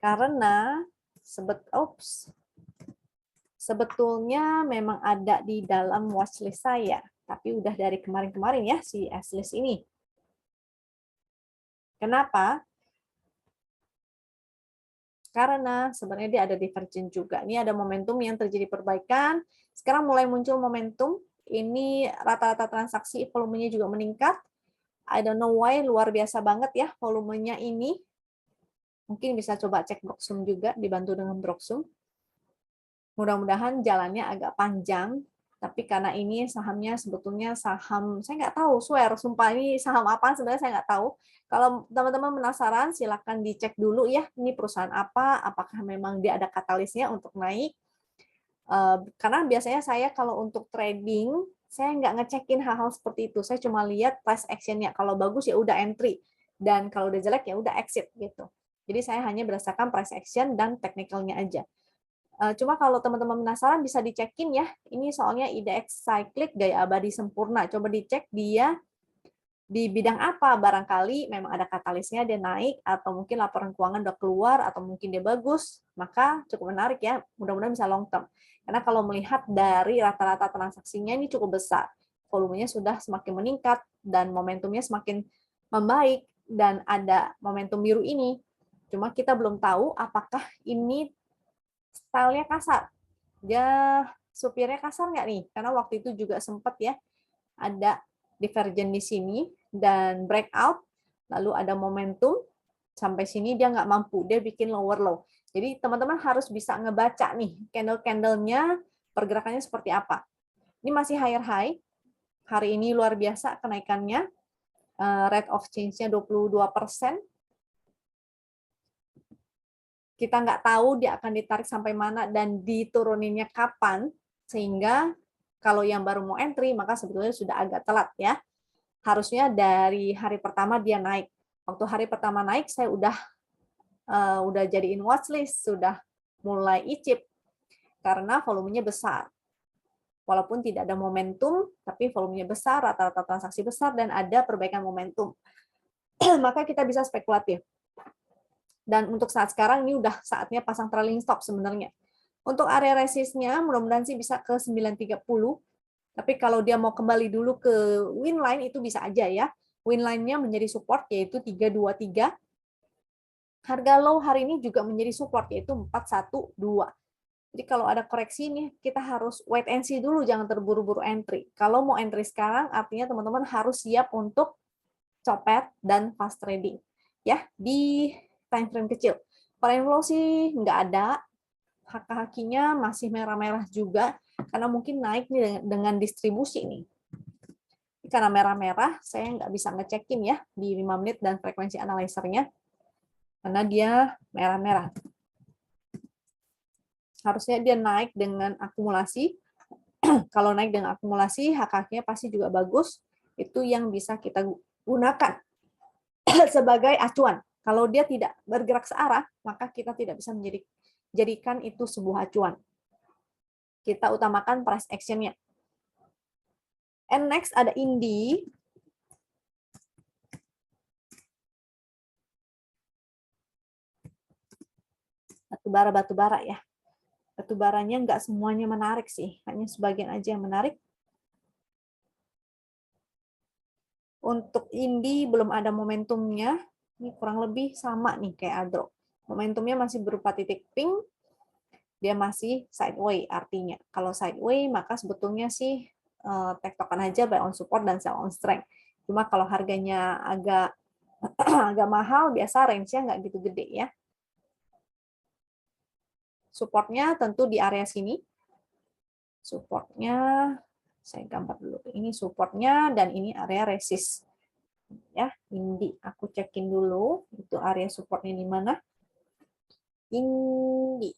Karena sebetulnya memang ada di dalam watchlist saya, tapi udah dari kemarin-kemarin ya si S-list ini. Kenapa? Karena sebenarnya dia ada divergent juga. Ini ada momentum yang terjadi perbaikan. Sekarang mulai muncul momentum. Ini rata-rata transaksi volumenya juga meningkat. I don't know why, luar biasa banget ya volumenya ini. Mungkin bisa coba cek Broxum juga, dibantu dengan Broxum. Mudah-mudahan jalannya agak panjang, tapi karena ini sahamnya sebetulnya saham, saya nggak tahu, swear, sumpah ini saham apa sebenarnya saya nggak tahu. Kalau teman-teman penasaran, silakan dicek dulu ya, ini perusahaan apa, apakah memang dia ada katalisnya untuk naik. Karena biasanya saya kalau untuk trading, saya nggak ngecekin hal-hal seperti itu. Saya cuma lihat price action-nya. Kalau bagus ya udah entry, dan kalau udah jelek ya udah exit gitu. Jadi saya hanya berdasarkan price action dan technical-nya aja. Cuma kalau teman-teman penasaran bisa dicekin ya. Ini soalnya IDX Cyclic gaya abadi sempurna. Coba dicek dia di bidang apa. Barangkali memang ada katalisnya dia naik, atau mungkin laporan keuangan udah keluar, atau mungkin dia bagus. Maka cukup menarik ya. Mudah-mudahan bisa long term. Karena kalau melihat dari rata-rata transaksinya ini cukup besar. Volumenya sudah semakin meningkat dan momentumnya semakin membaik. Dan ada momentum biru ini. Cuma kita belum tahu apakah ini stylenya kasar. Dia supirnya kasar nggak nih? Karena waktu itu juga sempat ya ada divergen di sini dan breakout, lalu ada momentum sampai sini dia nggak mampu, dia bikin lower low. Jadi teman-teman harus bisa ngebaca nih candle-candlenya pergerakannya seperti apa. Ini masih higher high. Hari ini luar biasa kenaikannya. Rate of change-nya 22%. Kita nggak tahu dia akan ditarik sampai mana dan dituruninnya kapan, sehingga kalau yang baru mau entry, maka sebetulnya sudah agak telat ya. Harusnya dari hari pertama dia naik. Waktu hari pertama naik, saya udah jadiin watchlist, sudah mulai icip, karena volumenya besar. Walaupun tidak ada momentum, tapi volumenya besar, rata-rata transaksi besar, dan ada perbaikan momentum. Maka kita bisa spekulatif. Dan untuk saat sekarang ini udah saatnya pasang trailing stop sebenarnya. Untuk area resistnya mudah-mudahan sih bisa ke 930. Tapi kalau dia mau kembali dulu ke win line itu bisa aja ya. Win line-nya menjadi support yaitu 323. Harga low hari ini juga menjadi support yaitu 412. Jadi kalau ada koreksi nih kita harus wait and see dulu, jangan terburu-buru entry. Kalau mau entry sekarang artinya teman-teman harus siap untuk copet dan fast trading. Ya, di time frame kecil. Foreign flow sih nggak ada, haki-hakinya masih merah-merah juga, karena mungkin naik nih dengan distribusi nih. Karena merah-merah, saya nggak bisa ngecekin ya di 5 menit dan frekuensi analyzer-nya, karena dia merah-merah. Harusnya dia naik dengan akumulasi. Kalau naik dengan akumulasi, hak-haknya pasti juga bagus. Itu yang bisa kita gunakan sebagai acuan. Kalau dia tidak bergerak searah, maka kita tidak bisa menjadikan itu sebuah acuan. Kita utamakan price action-nya. And next ada Indi. Batubara ya. Batubaranya nggak semuanya menarik sih, hanya sebagian aja yang menarik. Untuk Indi belum ada momentumnya. Ini kurang lebih sama nih kayak Adro. Momentumnya masih berupa titik pink, dia masih sideways artinya. Kalau sideways maka sebetulnya sih tektokan aja buy on support dan sell on strength. Cuma kalau harganya agak agak mahal, biasa range-nya nggak gitu gede ya. Supportnya tentu di area sini. Supportnya saya gambar dulu. Ini supportnya dan ini area resist. Ya, Indi aku cekin dulu itu area supportnya di mana. Indi.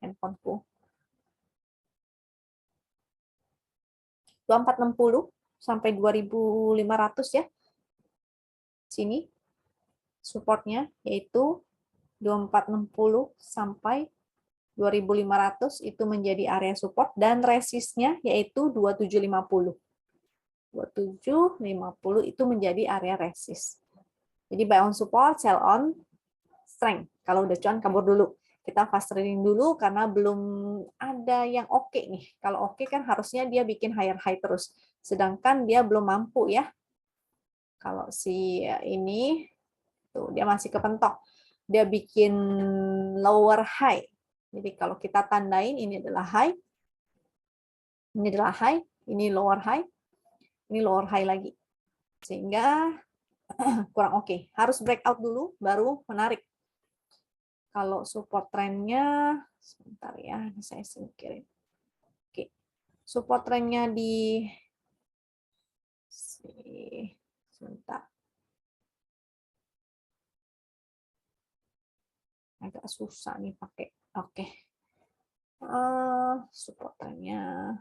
Handphoneku. 2460 sampai 2500 ya. Sini supportnya yaitu 2460 sampai 2500 itu menjadi area support dan resistnya yaitu 2750. 2750 itu menjadi area resist. Jadi buy on support, sell on strength. Kalau udah cuan kabur dulu. Kita fast trading dulu karena belum ada yang oke nih. Kalau oke kan harusnya dia bikin higher high terus. Sedangkan dia belum mampu ya. Kalau si ini tuh dia masih kepentok. Dia bikin lower high. Jadi kalau kita tandain ini adalah high. Ini adalah high, Ini lower high, ini lower high lagi. Sehingga kurang oke. Harus breakout dulu, baru menarik. Kalau support trendnya, sebentar ya, saya singkirin. Oke, support trendnya di sebentar. Agak susah nih pakai. Oke. Support trendnya.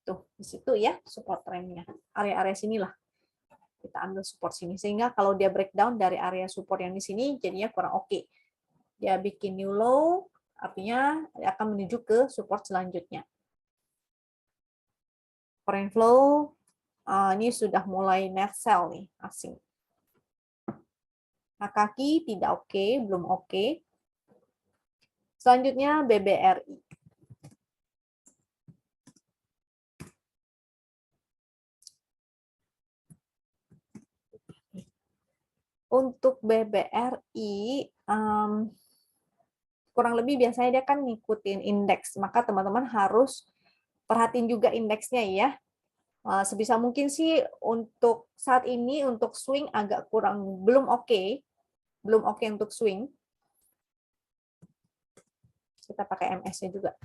Tuh, di situ ya support trendnya. Area-area sinilah. Kita ambil support sini. Sehingga kalau dia breakdown dari area support yang di sini, jadinya kurang oke. Dia bikin new low, artinya akan menuju ke support selanjutnya. Foreign flow, ini sudah mulai net sell nih, asing. Kaki tidak oke, belum oke. Selanjutnya BBRI. Untuk BBRI, kurang lebih biasanya dia kan ngikutin indeks, maka teman-teman harus perhatiin juga indeksnya ya. Sebisa mungkin sih untuk saat ini untuk swing agak kurang, belum oke untuk swing. Kita pakai MS-nya juga.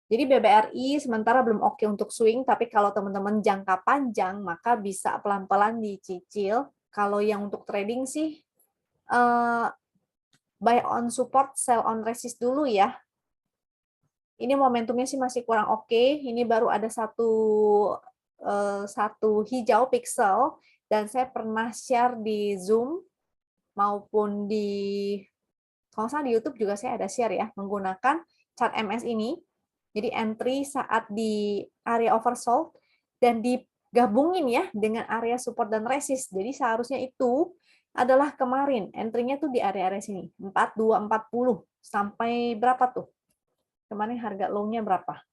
Jadi BBRI sementara belum oke untuk swing, tapi kalau teman-teman jangka panjang maka bisa pelan-pelan dicicil. Kalau yang untuk trading sih buy on support, sell on resist dulu ya. Ini momentumnya sih masih kurang oke. Ini baru ada satu hijau pixel dan saya pernah share di Zoom maupun di kalau salah di YouTube juga saya ada share ya menggunakan chart MS ini. Jadi entry saat di area oversold dan digabungin ya dengan area support dan resist. Jadi seharusnya itu adalah kemarin entry-nya tuh di area-area sini 4240 sampai berapa tuh? Kemarin harga low-nya berapa?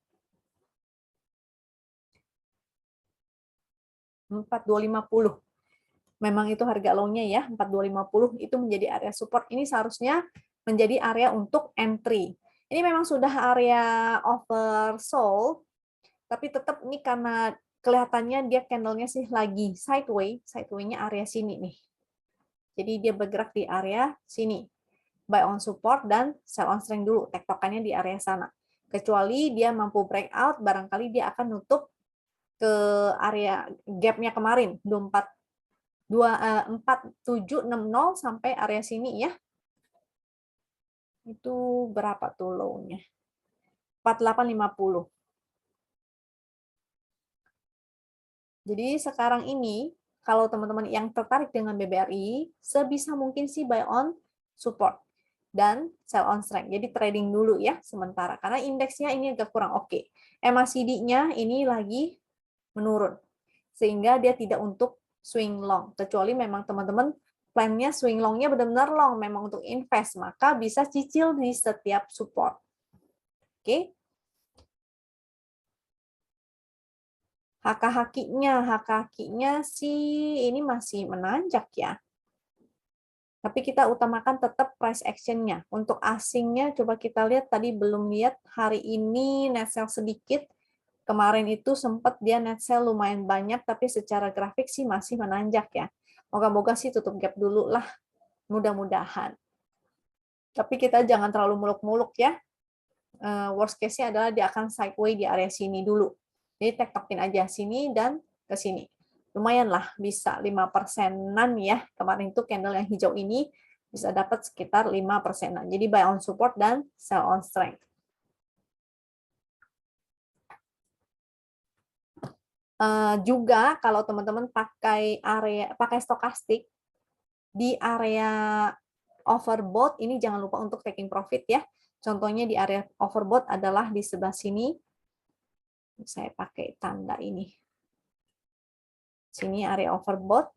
4250. Memang itu harga low-nya ya, 4250 itu menjadi area support. Ini seharusnya menjadi area untuk entry. Ini memang sudah area oversold, tapi tetap ini karena kelihatannya dia candle-nya sih lagi sideway-nya area sini nih. Jadi dia bergerak di area sini. Buy on support dan sell on strength dulu, tektokannya di area sana. Kecuali dia mampu breakout, barangkali dia akan nutup ke area gap-nya kemarin, 4760 sampai area sini ya. Itu berapa tuh low-nya? 4850. Jadi sekarang ini kalau teman-teman yang tertarik dengan BBRI, sebisa mungkin sih buy on support dan sell on strength. Jadi trading dulu ya sementara karena indeksnya ini agak kurang oke. MACD-nya ini lagi menurun. Sehingga dia tidak untuk swing long. Kecuali memang teman-teman plan-nya swing long-nya benar-benar long, memang untuk invest, maka bisa cicil di setiap support. Oke. HK-nya sih ini masih menanjak ya. Tapi kita utamakan tetap price action-nya. Untuk asingnya coba kita lihat, tadi belum lihat hari ini net sell sedikit. Kemarin itu sempat dia net sell lumayan banyak, tapi secara grafik sih masih menanjak ya. Moga-moga sih tutup gap dulu lah, mudah-mudahan. Tapi kita jangan terlalu muluk-muluk ya. Worst case-nya adalah dia akan sideway di area sini dulu. Jadi tektokin aja sini dan ke sini. Lumayan lah, bisa 5%-an ya. Kemarin itu candle yang hijau ini bisa dapat sekitar 5%-an. Jadi buy on support dan sell on strength. Juga kalau teman-teman pakai stokastik di area overbought, ini jangan lupa untuk taking profit ya. Contohnya di area overbought adalah di sebelah sini. Saya pakai tanda ini. Sini area overbought.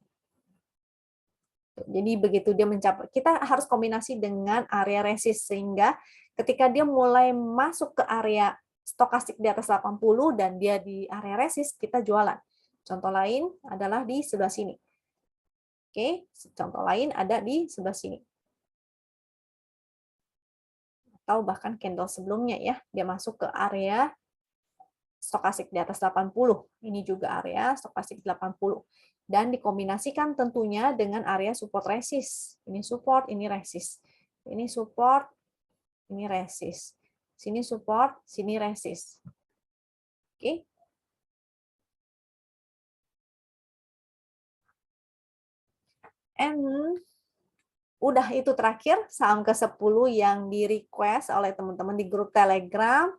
Jadi begitu dia mencapai, kita harus kombinasi dengan area resist sehingga ketika dia mulai masuk ke area stokastik di atas 80 dan dia di area resist, kita jualan. Contoh lain adalah di sebelah sini. Oke, contoh lain ada di sebelah sini. Atau bahkan candle sebelumnya ya, dia masuk ke area stokastik di atas 80. Ini juga area stokastik 80. Dan dikombinasikan tentunya dengan area support resist. Ini support, ini resist. Ini support, ini resist. Sini support, sini resist. Oke. And udah itu terakhir saham ke-10 yang di-request oleh teman-teman di grup Telegram.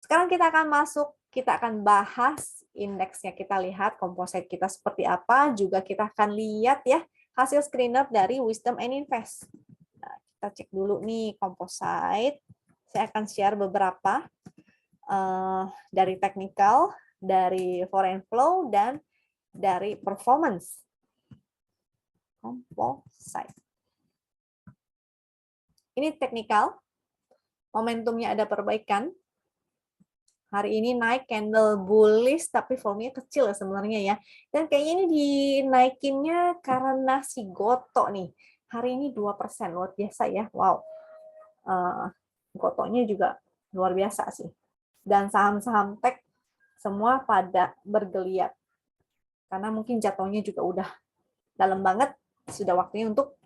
Sekarang kita akan masuk, kita akan bahas indeksnya, kita lihat komposit kita seperti apa, juga kita akan lihat ya hasil screener dari Wisdom and Invest. Nah, kita cek dulu nih komposit. Saya akan share beberapa dari technical, dari foreign flow, dan dari performance. Komposit. Ini technical, momentumnya ada perbaikan. Hari ini naik candle bullish, tapi volumenya kecil sebenarnya ya. Dan kayaknya ini dinaikinnya karena si Goto nih. Hari ini 2%, luar biasa ya. Wow. Gotonya juga luar biasa sih. Dan saham-saham tech semua pada bergeliat. Karena mungkin jatuhnya juga udah dalam banget, sudah waktunya untuk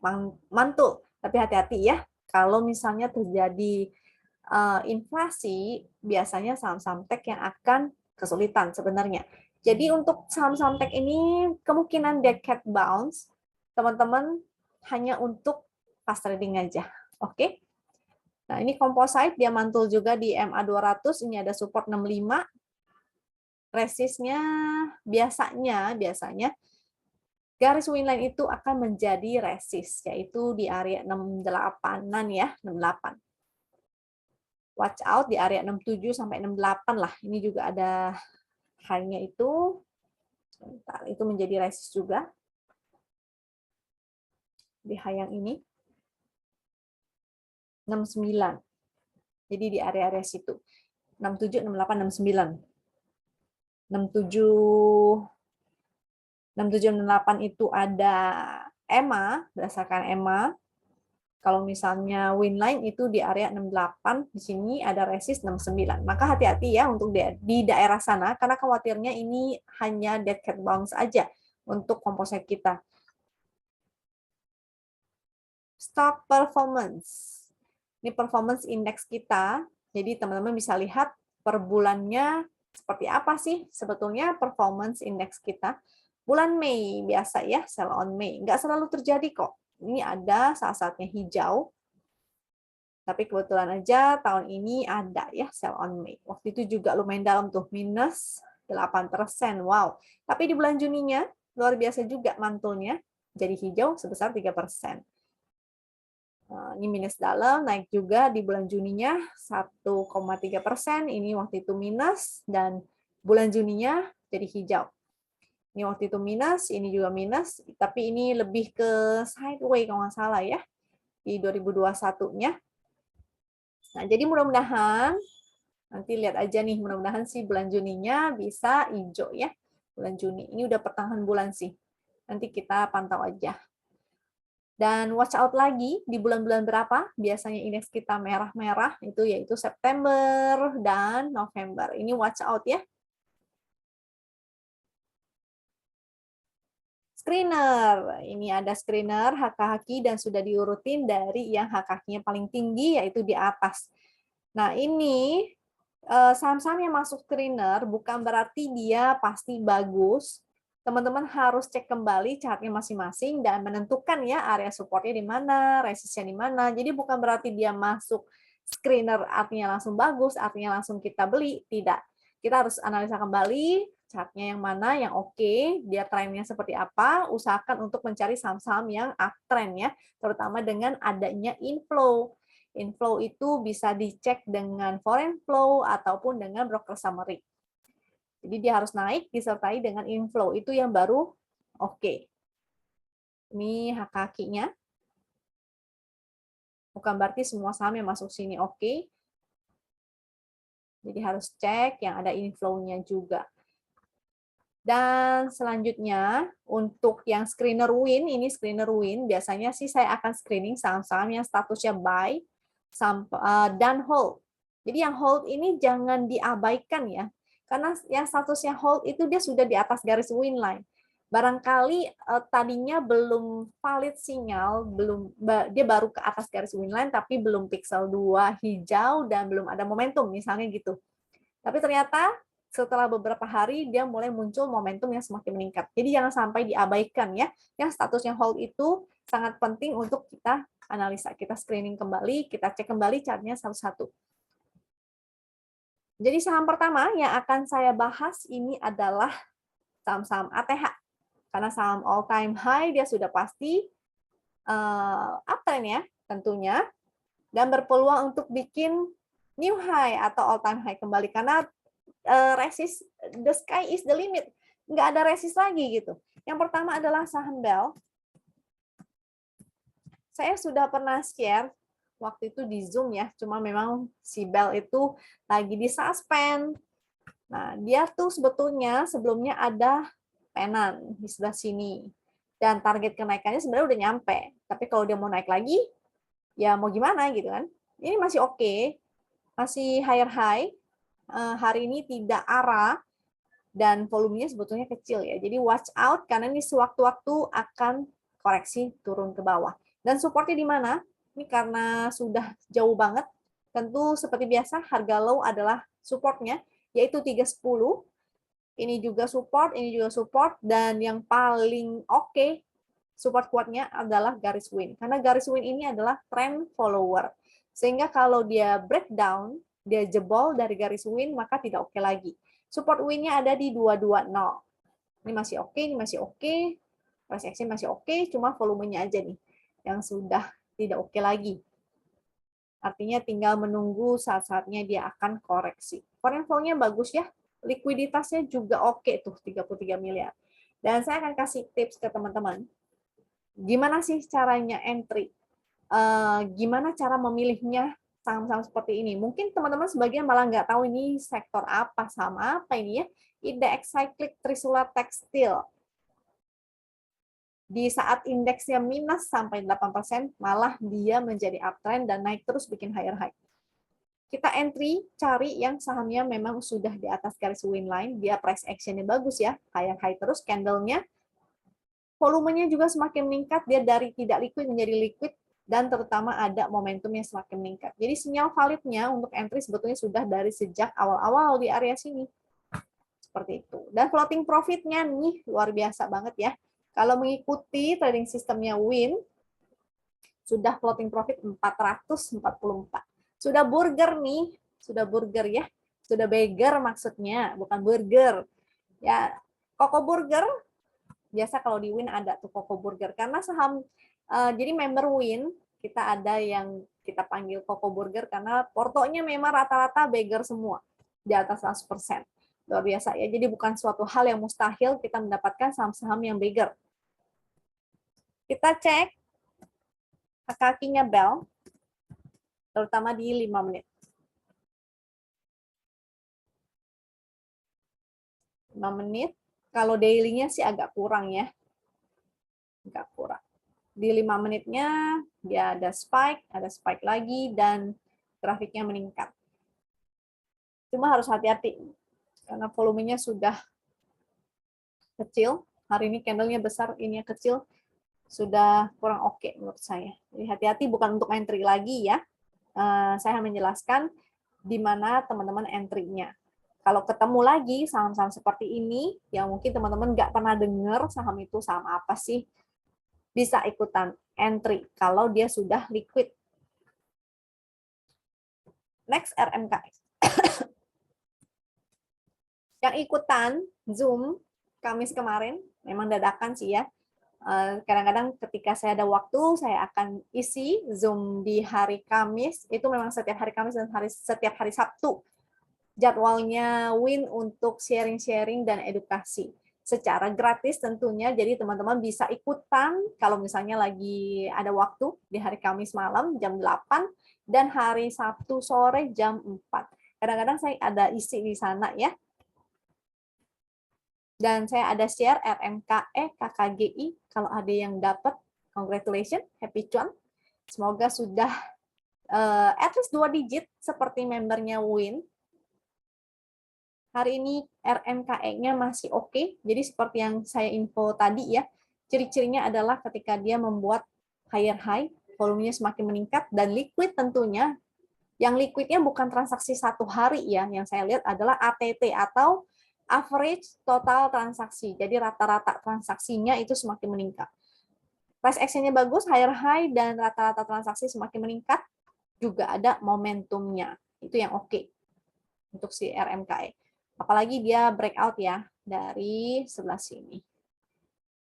mantul. Tapi hati-hati ya. Kalau misalnya terjadi inflasi, biasanya saham-saham tech yang akan kesulitan sebenarnya. Jadi untuk saham-saham tech ini kemungkinan decade bounce, teman-teman hanya untuk pas trading aja. Oke. Nah, ini composite, dia mantul juga di MA200, ini ada support 65. Resistnya biasanya garis winline itu akan menjadi resist, yaitu di area 68-an ya, 68. Watch out di area 67 sampai 68 lah. Ini juga ada high-nya itu. Sebentar, itu menjadi resist juga. Di high yang ini. 69. Jadi di area-area situ. 67, 68, 69. 67, 68 itu ada EMA, berdasarkan EMA. Kalau misalnya winline itu di area 68, di sini ada resist 69. Maka hati-hati ya untuk di daerah sana, karena khawatirnya ini hanya dead cat bounce aja untuk komposit kita. Stock performance. Ini performance index kita. Jadi teman-teman bisa lihat per bulannya seperti apa sih sebetulnya performance index kita. Bulan Mei biasa ya, sell on Mei. Nggak selalu terjadi kok. Ini ada saat-saatnya hijau. Tapi kebetulan aja tahun ini ada ya sell on Mei. Waktu itu juga lumayan dalam tuh, minus 8%. Wow. Tapi di bulan Juninya luar biasa juga mantulnya. Jadi hijau sebesar 3%. Ini minus dalam, naik juga di bulan Juninya 1,3%. Ini waktu itu minus, dan bulan Juninya jadi hijau. Ini waktu itu minus, ini juga minus, tapi ini lebih ke sideways kalau nggak salah ya, di 2021-nya. Nah, jadi mudah-mudahan, nanti lihat aja nih, mudah-mudahan sih bulan Juninya bisa hijau ya. Bulan Juni, ini udah pertengahan bulan sih. Nanti kita pantau aja. Dan watch out lagi di bulan-bulan berapa, biasanya indeks kita merah-merah, itu yaitu September dan November. Ini watch out ya. Screener, ini ada screener HKHQ dan sudah diurutin dari yang HKHQ-nya paling tinggi yaitu di atas. Nah ini saham-saham yang masuk screener bukan berarti dia pasti bagus. Teman-teman harus cek kembali chartnya masing-masing dan menentukan ya area supportnya di mana, resistnya di mana. Jadi bukan berarti dia masuk screener artinya langsung bagus, artinya langsung kita beli, tidak. Kita harus analisa kembali chartnya yang mana yang oke, dia trennya seperti apa, usahakan untuk mencari saham-saham yang uptrend ya, terutama dengan adanya inflow. Inflow itu bisa dicek dengan foreign flow ataupun dengan broker summary. Jadi dia harus naik disertai dengan inflow, itu yang baru oke. Ini HKQ-nya. Bukan berarti semua saham yang masuk sini oke. Jadi harus cek yang ada inflow-nya juga. Dan selanjutnya, untuk yang screener win, ini screener win, biasanya sih saya akan screening saham-saham yang statusnya buy dan hold. Jadi yang hold ini jangan diabaikan ya. Karena yang statusnya hold itu dia sudah di atas garis win line. Barangkali tadinya belum valid sinyal, dia baru ke atas garis win line tapi belum pixel 2 hijau dan belum ada momentum misalnya gitu. Tapi ternyata setelah beberapa hari dia mulai muncul momentum yang semakin meningkat. Jadi jangan sampai diabaikan ya. Yang statusnya hold itu sangat penting untuk kita analisa, kita screening kembali, kita cek kembali chartnya satu-satu. Jadi saham pertama yang akan saya bahas ini adalah saham-saham ATH. Karena saham all time high dia sudah pasti uptrend ya tentunya, dan berpeluang untuk bikin new high atau all time high kembali karena resist, the sky is the limit, nggak ada resist lagi gitu. Yang pertama adalah saham Bell. Saya sudah pernah share waktu itu di Zoom ya, cuma memang si Bell itu lagi di suspend. Nah, dia tuh sebetulnya sebelumnya ada penan di sebelah sini. Dan target kenaikannya sebenarnya udah nyampe. Tapi kalau dia mau naik lagi, ya mau gimana gitu kan. Ini masih oke, masih higher high. Hari ini tidak arah, dan volumenya sebetulnya kecil ya. Jadi watch out, karena ini sewaktu-waktu akan koreksi turun ke bawah. Dan supportnya di mana? Ini karena sudah jauh banget, tentu seperti biasa harga low adalah supportnya, yaitu 310. Ini juga support, dan yang paling oke support kuatnya adalah garis win. Karena garis win ini adalah trend follower. Sehingga kalau dia breakdown, dia jebol dari garis win, maka tidak oke lagi. Support win-nya ada di 220. Ini masih oke, ini masih oke. Price action masih oke, cuma volumenya aja nih yang sudah tidak oke lagi. Artinya tinggal menunggu saat-saatnya dia akan koreksi. Foreign flow-nya bagus ya. Likuiditasnya juga oke tuh, 33 miliar. Dan saya akan kasih tips ke teman-teman. Gimana sih caranya entry? Gimana cara memilihnya saham-saham seperti ini? Mungkin teman-teman sebagian malah nggak tahu ini sektor apa, saham apa ini ya. Indeks Cyclic Trisula Tekstil. Di saat indeksnya minus sampai 8%, malah dia menjadi uptrend dan naik terus bikin higher high. Kita entry, cari yang sahamnya memang sudah di atas garis win line, dia price action-nya bagus ya, higher high terus, candle-nya, volumenya juga semakin meningkat, dia dari tidak liquid menjadi liquid, dan terutama ada momentum yang semakin meningkat. Jadi sinyal validnya untuk entry sebetulnya sudah dari sejak awal-awal di area sini. Seperti itu. Dan floating profit-nya nih luar biasa banget ya. Kalau mengikuti trading sistemnya Win, sudah floating profit 444. Sudah burger nih, sudah burger ya. Sudah burger maksudnya, bukan burger. Ya, Koko Burger, biasa kalau di Win ada tuh Koko Burger. Karena saham, jadi member Win, kita ada yang kita panggil Koko Burger karena portonya memang rata-rata burger semua, di atas 100%. Luar biasa ya, jadi bukan suatu hal yang mustahil kita mendapatkan saham-saham yang burger. Kita cek kakinya Bell, terutama di 5 menit. 5 menit, kalau daily-nya sih agak kurang ya. Agak kurang. Di 5 menitnya dia ada spike lagi, dan grafiknya meningkat. Cuma harus hati-hati, karena volumenya sudah kecil. Hari ini candle-nya besar, ini kecil. Sudah kurang oke menurut saya. Jadi hati-hati, bukan untuk entry lagi ya. Saya menjelaskan di mana teman-teman entry-nya. Kalau ketemu lagi saham-saham seperti ini, yang mungkin teman-teman nggak pernah dengar saham itu saham apa sih, bisa ikutan entry kalau dia sudah liquid. Next, RMKX. Yang ikutan Zoom Kamis kemarin, memang dadakan sih ya. Kadang-kadang ketika saya ada waktu, saya akan isi Zoom di hari Kamis. Itu memang setiap hari Kamis dan setiap hari Sabtu. Jadwalnya Win untuk sharing-sharing dan edukasi. Secara gratis tentunya, jadi teman-teman bisa ikutan kalau misalnya lagi ada waktu di hari Kamis malam jam 8 dan hari Sabtu sore jam 4. Kadang-kadang saya ada isi di sana ya. Dan saya ada share RMKE, KKGI. Kalau ada yang dapat, congratulations, happy cuan. Semoga sudah at least 2 digit seperti membernya Win. Hari ini RMKE-nya masih oke. Jadi seperti yang saya info tadi ya, ciri-cirinya adalah ketika dia membuat higher high, volumenya semakin meningkat, dan liquid tentunya. Yang liquidnya bukan transaksi satu hari ya, yang saya lihat adalah ATT atau average total transaksi. Jadi rata-rata transaksinya itu semakin meningkat. Price action-nya bagus, higher high, dan rata-rata transaksi semakin meningkat, juga ada momentumnya. Itu yang oke untuk si RMKE. Apalagi dia breakout ya dari sebelah sini.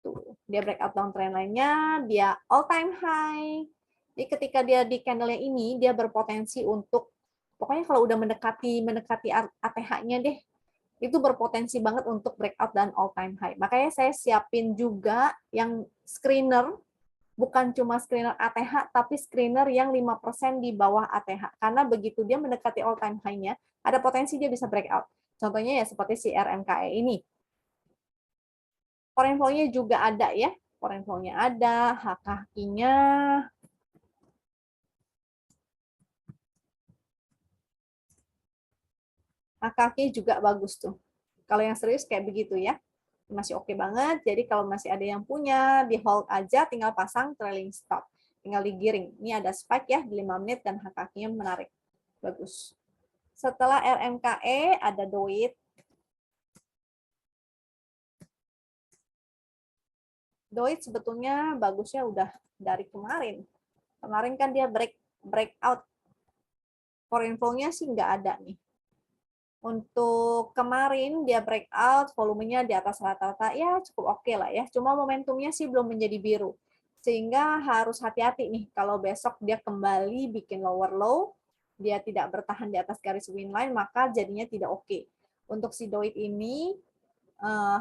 Tuh, dia breakout downtrend lainnya, dia all time high. Jadi ketika dia di candle ini, dia berpotensi untuk, pokoknya kalau udah mendekati ATH-nya deh, itu berpotensi banget untuk breakout dan all time high. Makanya saya siapin juga yang screener, bukan cuma screener ATH, tapi screener yang 5% di bawah ATH. Karena begitu dia mendekati all time high-nya, ada potensi dia bisa breakout. Contohnya ya seperti si RMKE ini. Foreign flow-nya juga ada ya. Foreign flow-nya ada, HKI-nya. HKI juga bagus tuh. Kalau yang serius kayak begitu ya. Masih oke banget. Jadi kalau masih ada yang punya, di hold aja, tinggal pasang trailing stop. Tinggal digiring. Ini ada spike ya di 5 menit dan HKI-nya menarik. Bagus. Setelah RMKE ada DOIT. DOIT sebetulnya bagusnya udah dari kemarin. Kemarin kan dia breakout. Foreign flow-nya sih nggak ada nih. Untuk kemarin dia breakout, volumenya di atas rata-rata, ya cukup oke lah ya. Cuma momentumnya sih belum menjadi biru. Sehingga harus hati-hati nih, kalau besok dia kembali bikin lower low, dia tidak bertahan di atas garis winline, maka jadinya tidak oke. Untuk si DOIT ini,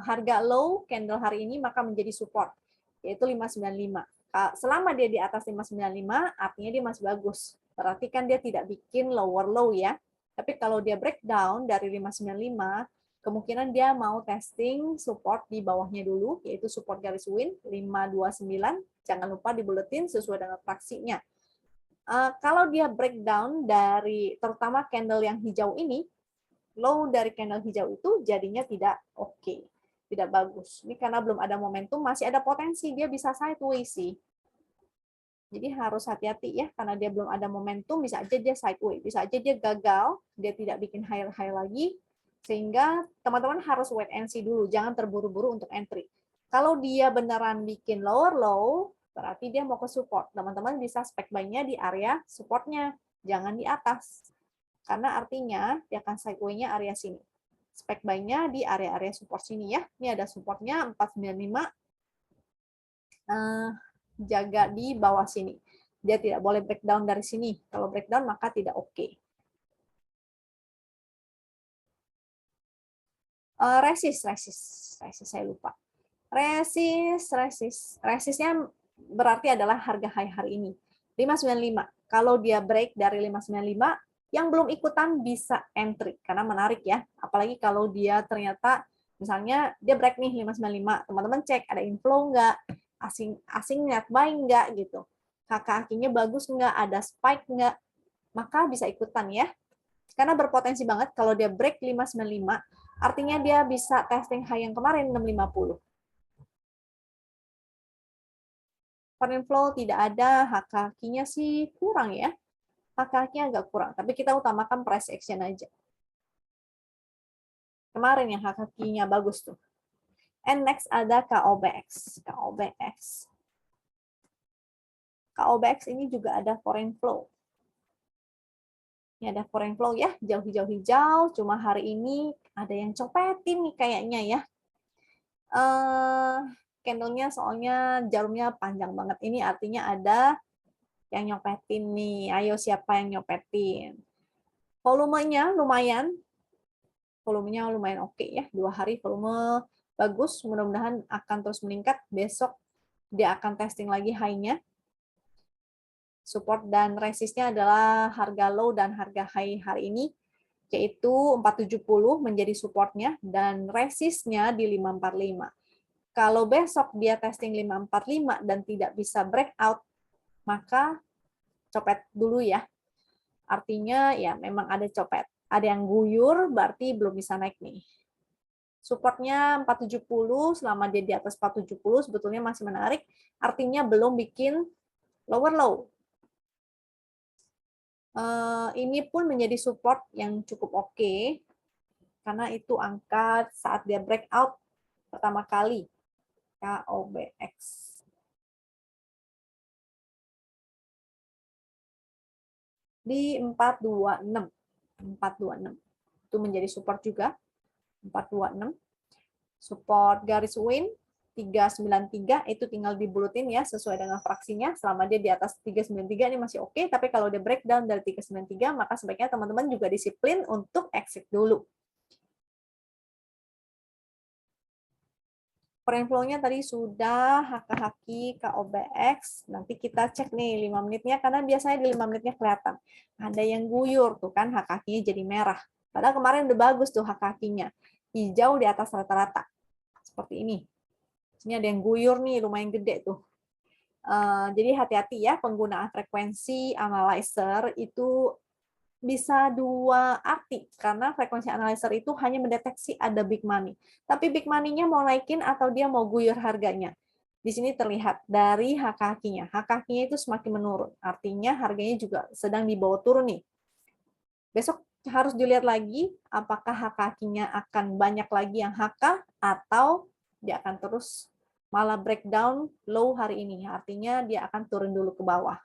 harga low candle hari ini maka menjadi support, yaitu 595. Selama dia di atas 595, artinya dia masih bagus. Berarti kan dia tidak bikin lower low ya. Tapi kalau dia breakdown dari 595, kemungkinan dia mau testing support di bawahnya dulu, yaitu support garis win 529. Jangan lupa dibuletin sesuai dengan fraksinya. Kalau dia breakdown dari terutama candle yang hijau ini, low dari candle hijau itu jadinya tidak oke, tidak bagus. Ini karena belum ada momentum, masih ada potensi dia bisa sideways sih. Jadi harus hati-hati ya, karena dia belum ada momentum, bisa aja dia sideways, bisa aja dia gagal, dia tidak bikin high lagi, sehingga teman-teman harus wait and see dulu, jangan terburu-buru untuk entry. Kalau dia beneran bikin lower low, berarti dia mau ke support. Teman-teman bisa spek buy-nya di area supportnya, jangan di atas. Karena artinya dia akan sideways-nya area sini. Spek buy-nya di area-area support sini ya. Ini ada supportnya 495. Jaga di bawah sini. Dia tidak boleh breakdown dari sini. Kalau breakdown maka tidak oke. Resist saya lupa. Resistnya berarti adalah harga high hari ini. 595. Kalau dia break dari 595, yang belum ikutan bisa entry karena menarik ya. Apalagi kalau dia ternyata misalnya dia break nih 595, teman-teman cek ada inflow nggak, asing net buy nggak gitu. Kaki-kakinya bagus nggak, ada spike nggak, maka bisa ikutan ya. Karena berpotensi banget kalau dia break 595, artinya dia bisa testing high yang kemarin 650. Foreign flow tidak ada, HKI-nya sih kurang ya. HKI-nya agak kurang, tapi kita utamakan price action aja. Kemarin yang HKI-nya bagus tuh. And next ada KOBX. KOBX ini juga ada foreign flow. Ini ada foreign flow ya, hijau-hijau, cuma hari ini ada yang copetin nih kayaknya ya. Candle-nya soalnya jarumnya panjang banget. Ini artinya ada yang nyopetin nih. Ayo siapa yang nyopetin? Volumenya lumayan. Volumenya lumayan oke ya. 2 hari volume bagus. Mudah-mudahan akan terus meningkat. Besok dia akan testing lagi high-nya. Support dan resistnya adalah harga low dan harga high hari ini, yaitu 470 menjadi supportnya dan resistnya di 545. Kalau besok dia testing 545 dan tidak bisa breakout, maka copet dulu ya. Artinya ya memang ada copet. Ada yang guyur, berarti belum bisa naik nih. Supportnya 470, selama dia di atas 470 sebetulnya masih menarik, artinya belum bikin lower low. Ini pun menjadi support yang cukup oke, karena itu angka saat dia breakout pertama kali, KOBX. Di 426. 426. Itu menjadi support juga. 426. Support garis win 393 itu tinggal dibulutin ya sesuai dengan fraksinya. Selama dia di atas 393 ini masih oke, tapi kalau dia breakdown dari 393 maka sebaiknya teman-teman juga disiplin untuk exit dulu. Foreign flow-nya tadi sudah, HKHQ, KOBX. Nanti kita cek nih 5 menitnya, karena biasanya di 5 menitnya kelihatan. Ada yang guyur, tuh kan HKHQ-nya jadi merah. Padahal kemarin udah bagus tuh HKHQ-nya. Hijau di atas rata-rata. Seperti ini. Ini ada yang guyur nih, lumayan gede tuh. Jadi hati-hati ya, penggunaan frekuensi analyzer itu bisa dua arti, karena frekuensi analyzer itu hanya mendeteksi ada big money. Tapi big money-nya mau naikin atau dia mau guyur harganya. Di sini terlihat dari HKHQ-nya. HKHQ-nya itu semakin menurun. Artinya harganya juga sedang dibawa turun nih. Besok harus dilihat lagi apakah HKHQ-nya akan banyak lagi yang HK atau dia akan terus malah breakdown low hari ini. Artinya dia akan turun dulu ke bawah.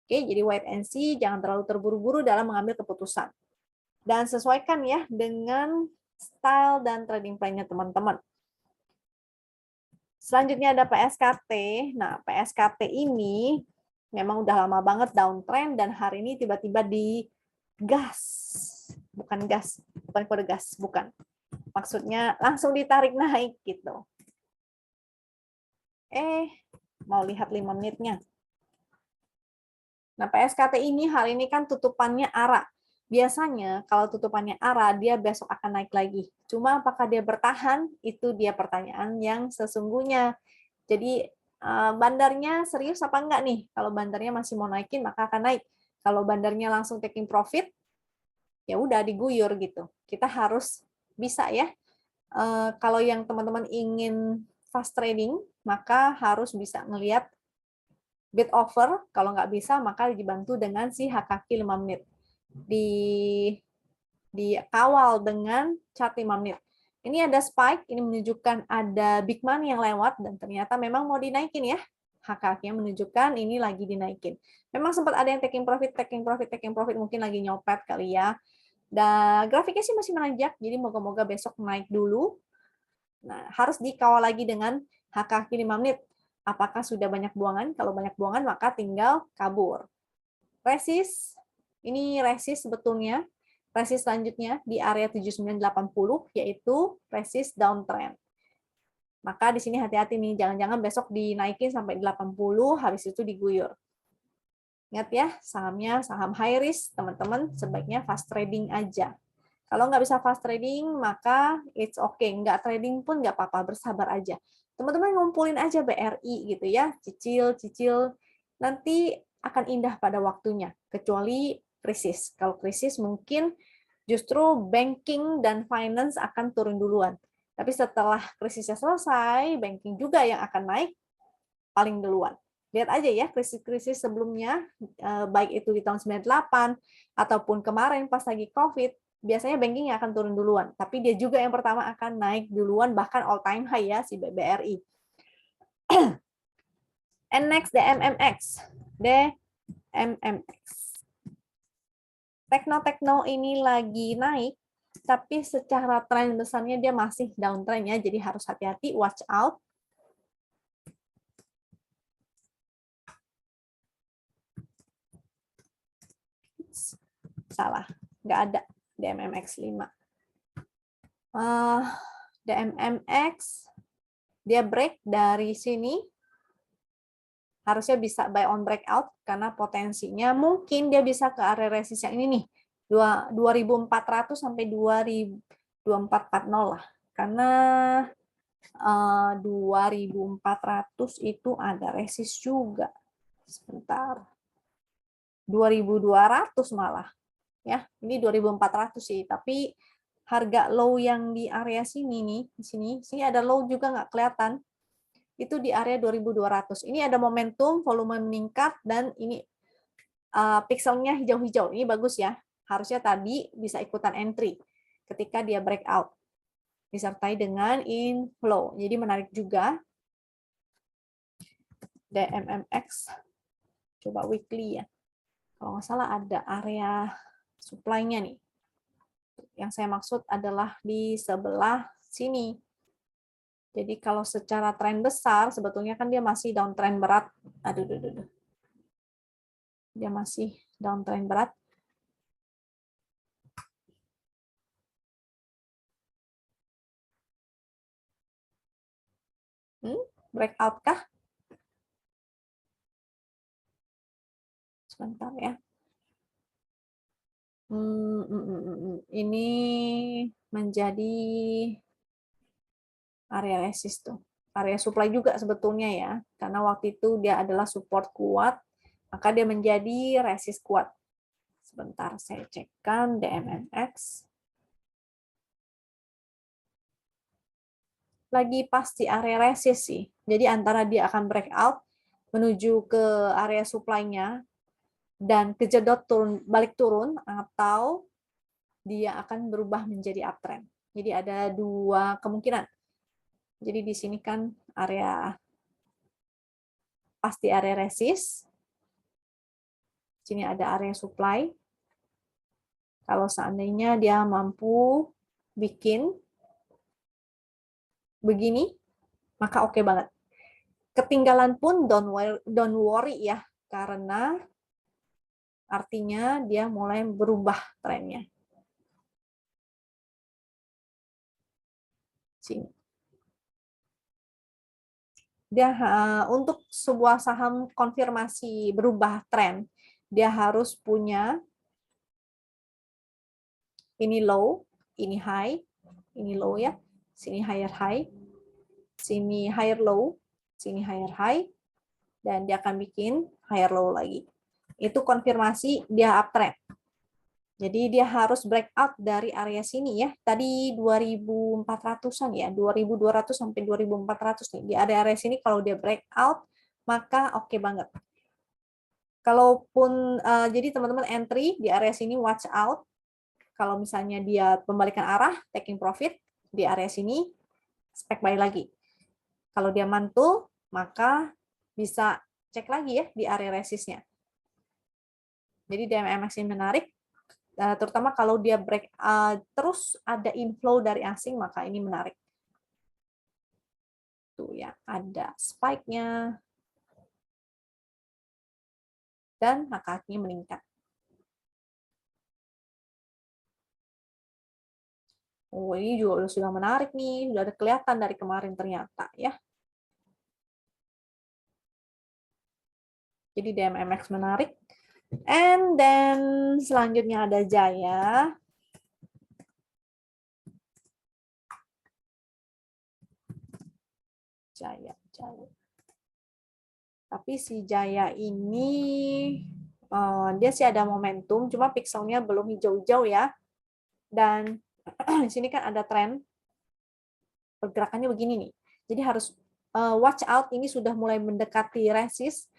Oke, jadi wait and see, jangan terlalu terburu-buru dalam mengambil keputusan. Dan sesuaikan ya dengan style dan trading plan-nya teman-teman. Selanjutnya ada PSKT. Nah, PSKT ini memang udah lama banget downtrend dan hari ini tiba-tiba digas. Bukan gas, bukan kode gas, bukan. Maksudnya langsung ditarik naik gitu. Mau lihat 5 menitnya. Nah, PSKT ini hari ini kan tutupannya ARA. Biasanya kalau tutupannya ARA, dia besok akan naik lagi. Cuma apakah dia bertahan, itu dia pertanyaan yang sesungguhnya. Jadi bandarnya serius apa enggak nih? Kalau bandarnya masih mau naikin, maka akan naik. Kalau bandarnya langsung taking profit, ya udah diguyur gitu. Kita harus bisa ya. Kalau yang teman-teman ingin fast trading, maka harus bisa ngelihat bid offer, kalau nggak bisa maka dibantu dengan si HKQ 5 menit. Dikawal dengan chart 5 menit. Ini ada spike, ini menunjukkan ada big money yang lewat, dan ternyata memang mau dinaikin ya. HKQ-nya menunjukkan ini lagi dinaikin. Memang sempat ada yang taking profit, mungkin lagi nyopet kali ya. Dan grafiknya sih masih menanjak, jadi moga-moga besok naik dulu. Nah, harus dikawal lagi dengan HKQ 5 menit. Apakah sudah banyak buangan? Kalau banyak buangan, maka tinggal kabur. Resist, ini resist sebetulnya. Resist selanjutnya di area 7980, yaitu resist downtrend. Maka di sini hati-hati nih, jangan-jangan besok dinaikin sampai 80, habis itu diguyur. Ingat ya, sahamnya saham high risk, teman-teman sebaiknya fast trading aja. Kalau nggak bisa fast trading, maka it's okay. Nggak trading pun nggak apa-apa, bersabar aja. Teman-teman ngumpulin aja BRI gitu ya, cicil, nanti akan indah pada waktunya, kecuali krisis. Kalau krisis mungkin justru banking dan finance akan turun duluan. Tapi setelah krisisnya selesai, banking juga yang akan naik paling duluan. Lihat aja ya krisis-krisis sebelumnya, baik itu di tahun 98 ataupun kemarin pas lagi COVID, biasanya banking yang akan turun duluan, tapi dia juga yang pertama akan naik duluan, bahkan all time high ya si BRI. And next DMMX. Tekno ini lagi naik, tapi secara tren besarnya dia masih downtrend ya, jadi harus hati-hati, watch out. Salah, nggak ada DMMX 5. DMMX dia break dari sini, harusnya bisa buy on breakout karena potensinya mungkin dia bisa ke area resist yang ini nih, 2400 sampai 2440 lah. Karena 2400 itu ada resist juga. Sebentar. 2200 malah. ya. Ini 2400 sih, tapi harga low yang di area sini nih, di sini ada low juga nggak kelihatan. Itu di area 2200. Ini ada momentum, volume meningkat, dan ini pixelnya hijau-hijau. Ini bagus ya. Harusnya tadi bisa ikutan entry ketika dia breakout. Disertai dengan inflow. Jadi menarik juga. DMMX. Coba weekly ya. Kalau nggak salah ada area supply-nya nih. Yang saya maksud adalah di sebelah sini. Jadi kalau secara tren besar, sebetulnya kan dia masih downtrend berat. Aduh. Dia masih downtrend berat. Breakout kah? Sebentar ya. Ini menjadi area resist tuh. Area supply juga sebetulnya ya. Karena waktu itu dia adalah support kuat, maka dia menjadi resist kuat. Sebentar saya cekkan DMMX. Lagi pas di area resist sih. Jadi antara dia akan breakout menuju ke area supply-nya dan kejedot balik turun, atau dia akan berubah menjadi uptrend. Jadi ada dua kemungkinan. Jadi di sini kan area pas di area resist. Sini ada area supply. Kalau seandainya dia mampu bikin begini, maka oke banget. Ketinggalan pun don't worry ya, karena artinya dia mulai berubah trennya. Sini. Dia untuk sebuah saham konfirmasi berubah tren, dia harus punya ini low, ini high, ini low ya, sini higher high, sini higher low, sini higher high, dan dia akan bikin higher low lagi. Itu konfirmasi dia uptrend. Jadi dia harus breakout dari area sini ya. Tadi 2400-an ya, 2200 sampai 2400 nih. Di area sini kalau dia breakout, maka oke banget. Kalaupun jadi teman-teman entry di area sini watch out. Kalau misalnya dia pembalikan arah, taking profit di area sini, spek buy lagi. Kalau dia mantul, maka bisa cek lagi ya di area resistnya. Jadi DMMX ini menarik, terutama kalau dia break terus ada inflow dari asing, maka ini menarik. Tuh ya, ada spike-nya dan HKK-nya meningkat. Oh, ini juga sudah menarik nih, sudah ada kelihatan dari kemarin ternyata ya. Jadi DMMX menarik. And then selanjutnya ada Jaya. Jaya. Tapi si Jaya ini dia sih ada momentum, cuma pixelnya belum hijau-hijau ya. Dan di sini kan ada tren pergerakannya begini nih. Jadi harus watch out, ini sudah mulai mendekati resist.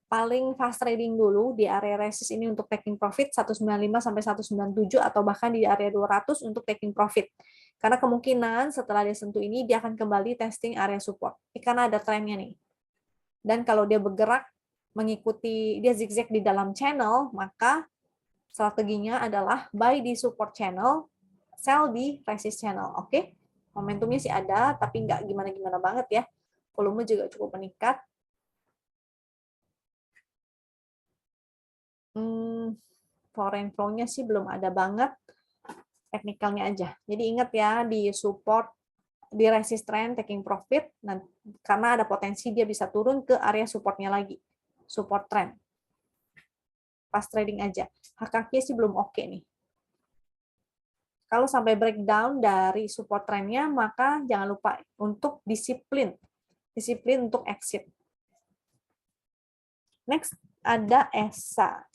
Paling fast trading dulu di area resist ini untuk taking profit 195 sampai 197, atau bahkan di area 200 untuk taking profit. Karena kemungkinan setelah dia sentuh ini dia akan kembali testing area support. Karena ada trennya nih. Dan kalau dia bergerak mengikuti, dia zigzag di dalam channel, maka strateginya adalah buy di support channel, sell di resist channel. Oke? Momentumnya sih ada, tapi nggak gimana-gimana banget ya. Volume juga cukup meningkat. Foreign flow-nya sih belum ada banget. Teknikalnya aja. Jadi ingat ya, di support, di resist trend, taking profit, karena ada potensi dia bisa turun ke area supportnya lagi. Support trend. Pas trading aja. HKK sih belum oke nih. Kalau sampai breakdown dari support trendnya, maka jangan lupa untuk disiplin. Disiplin untuk exit. Next, ada ESA.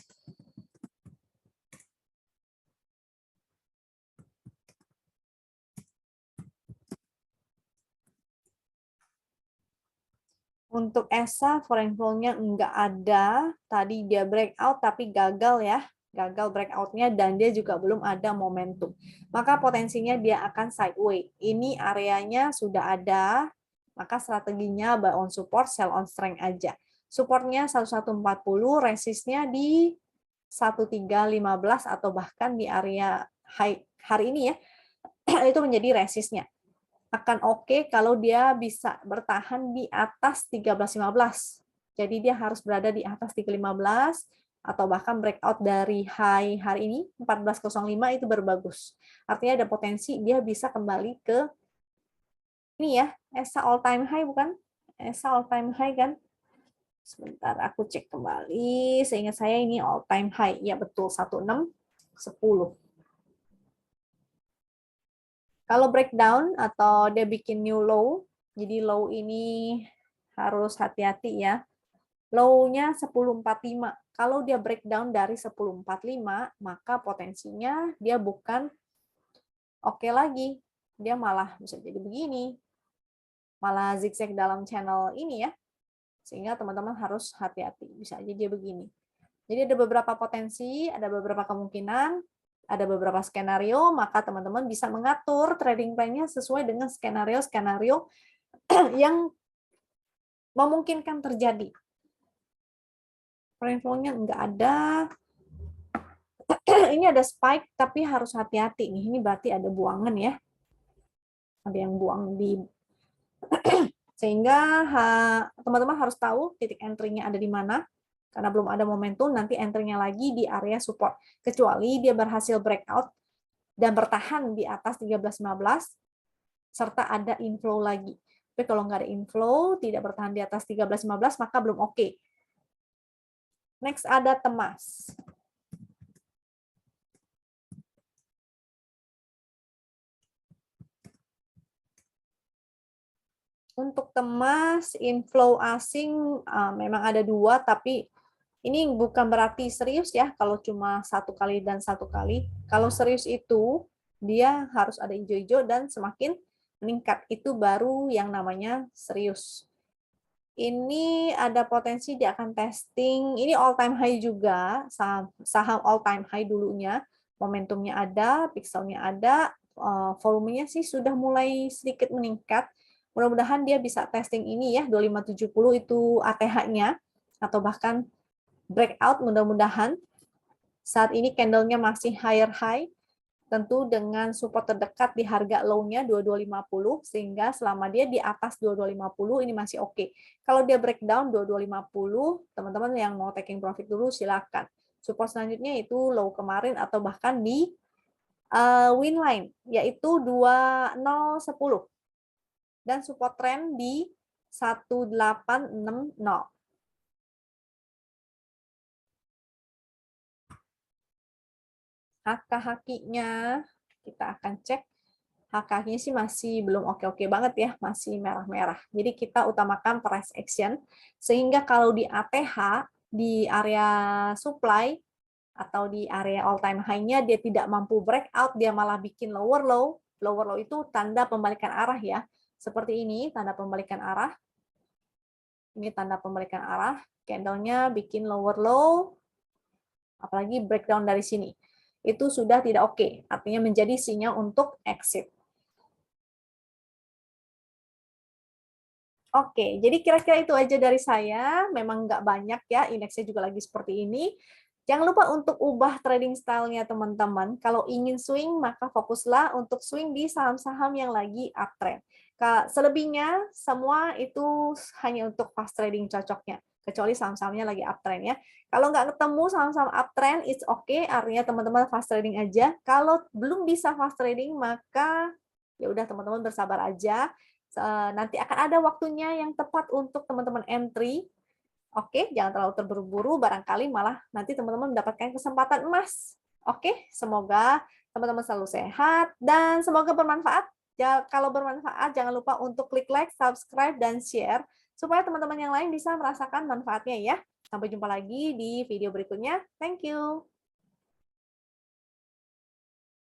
Untuk ESA, foreign flow-nya nggak ada. Tadi dia breakout, tapi gagal ya. Gagal breakout-nya, dan dia juga belum ada momentum. Maka potensinya dia akan sideways. Ini areanya sudah ada, maka strateginya buy on support, sell on strength aja. Supportnya 1140, resistnya di 1315 atau bahkan di area high hari ini ya, itu menjadi resistnya. Akan oke kalau dia bisa bertahan di atas 13.15. Jadi dia harus berada di atas 3.15 atau bahkan breakout dari high hari ini 14.05 itu berbagus. Artinya ada potensi dia bisa kembali ke ini ya, ESA all time high bukan? ESA all time high kan? Sebentar aku cek kembali. Seingat saya ini all time high. Ya betul 1610. Kalau breakdown atau dia bikin new low, jadi low ini harus hati-hati ya. Low-nya 1045. Kalau dia breakdown dari 1045, maka potensinya dia bukan oke lagi. Dia malah bisa jadi begini. Malah zigzag dalam channel ini ya. Sehingga teman-teman harus hati-hati. Bisa aja dia begini. Jadi ada beberapa potensi, ada beberapa kemungkinan, ada beberapa skenario, maka teman-teman bisa mengatur trading plan-nya sesuai dengan skenario-skenario yang memungkinkan terjadi. Foreign flow-nya nggak ada. Ini ada spike, tapi harus hati-hati nih. Ini berarti ada buangan ya. Ada yang buang di... Sehingga teman-teman harus tahu titik entry-nya ada di mana. Karena belum ada momentum, nanti entry-nya lagi di area support. Kecuali dia berhasil breakout dan bertahan di atas 13.15, serta ada inflow lagi. Tapi kalau nggak ada inflow, tidak bertahan di atas 13.15, maka belum oke. Next ada Temas. Untuk Temas, inflow asing memang ada 2, tapi ini bukan berarti serius ya, kalau cuma 1 kali dan 1 kali. Kalau serius itu, dia harus ada hijau-hijau dan semakin meningkat. Itu baru yang namanya serius. Ini ada potensi dia akan testing. Ini all time high juga, saham all time high dulunya. Momentumnya ada, pixelnya ada, volumenya sih sudah mulai sedikit meningkat. Mudah-mudahan dia bisa testing ini ya, 2570 itu ATH-nya, atau bahkan breakout mudah-mudahan. Saat ini candle-nya masih higher high, tentu dengan support terdekat di harga low-nya 2250, sehingga selama dia di atas 2250 ini masih oke. Kalau dia breakdown 2250, teman-teman yang mau taking profit dulu silakan. Support selanjutnya itu low kemarin atau bahkan di win line, yaitu 2010. Dan support trend di 1860. HK-HQ-nya kita akan cek. HK-nya sih masih belum oke-oke banget ya, masih merah-merah. Jadi kita utamakan price action, sehingga kalau di ATH, di area supply, atau di area all time high-nya dia tidak mampu breakout, dia malah bikin lower low. Lower low itu tanda pembalikan arah ya. Seperti ini, tanda pembalikan arah. Ini tanda pembalikan arah. Candle-nya bikin lower low, apalagi breakdown dari sini. Itu sudah tidak oke, artinya menjadi sinyal untuk exit. Oke, jadi kira-kira itu aja dari saya. Memang nggak banyak ya, indeksnya juga lagi seperti ini. Jangan lupa untuk ubah trading style-nya teman-teman. Kalau ingin swing, maka fokuslah untuk swing di saham-saham yang lagi uptrend. Selebihnya, semua itu hanya untuk fast trading cocoknya. Kecuali saham-sahamnya lagi uptrend ya. Kalau nggak ketemu saham-saham uptrend, it's okay. Artinya teman-teman fast trading aja. Kalau belum bisa fast trading, maka ya udah teman-teman bersabar aja. Nanti akan ada waktunya yang tepat untuk teman-teman entry. Oke, jangan terlalu terburu-buru, barangkali malah nanti teman-teman mendapatkan kesempatan emas. Oke, semoga teman-teman selalu sehat dan semoga bermanfaat. Kalau bermanfaat, jangan lupa untuk klik like, subscribe, dan share supaya teman-teman yang lain bisa merasakan manfaatnya ya. Sampai jumpa lagi di video berikutnya. Thank you.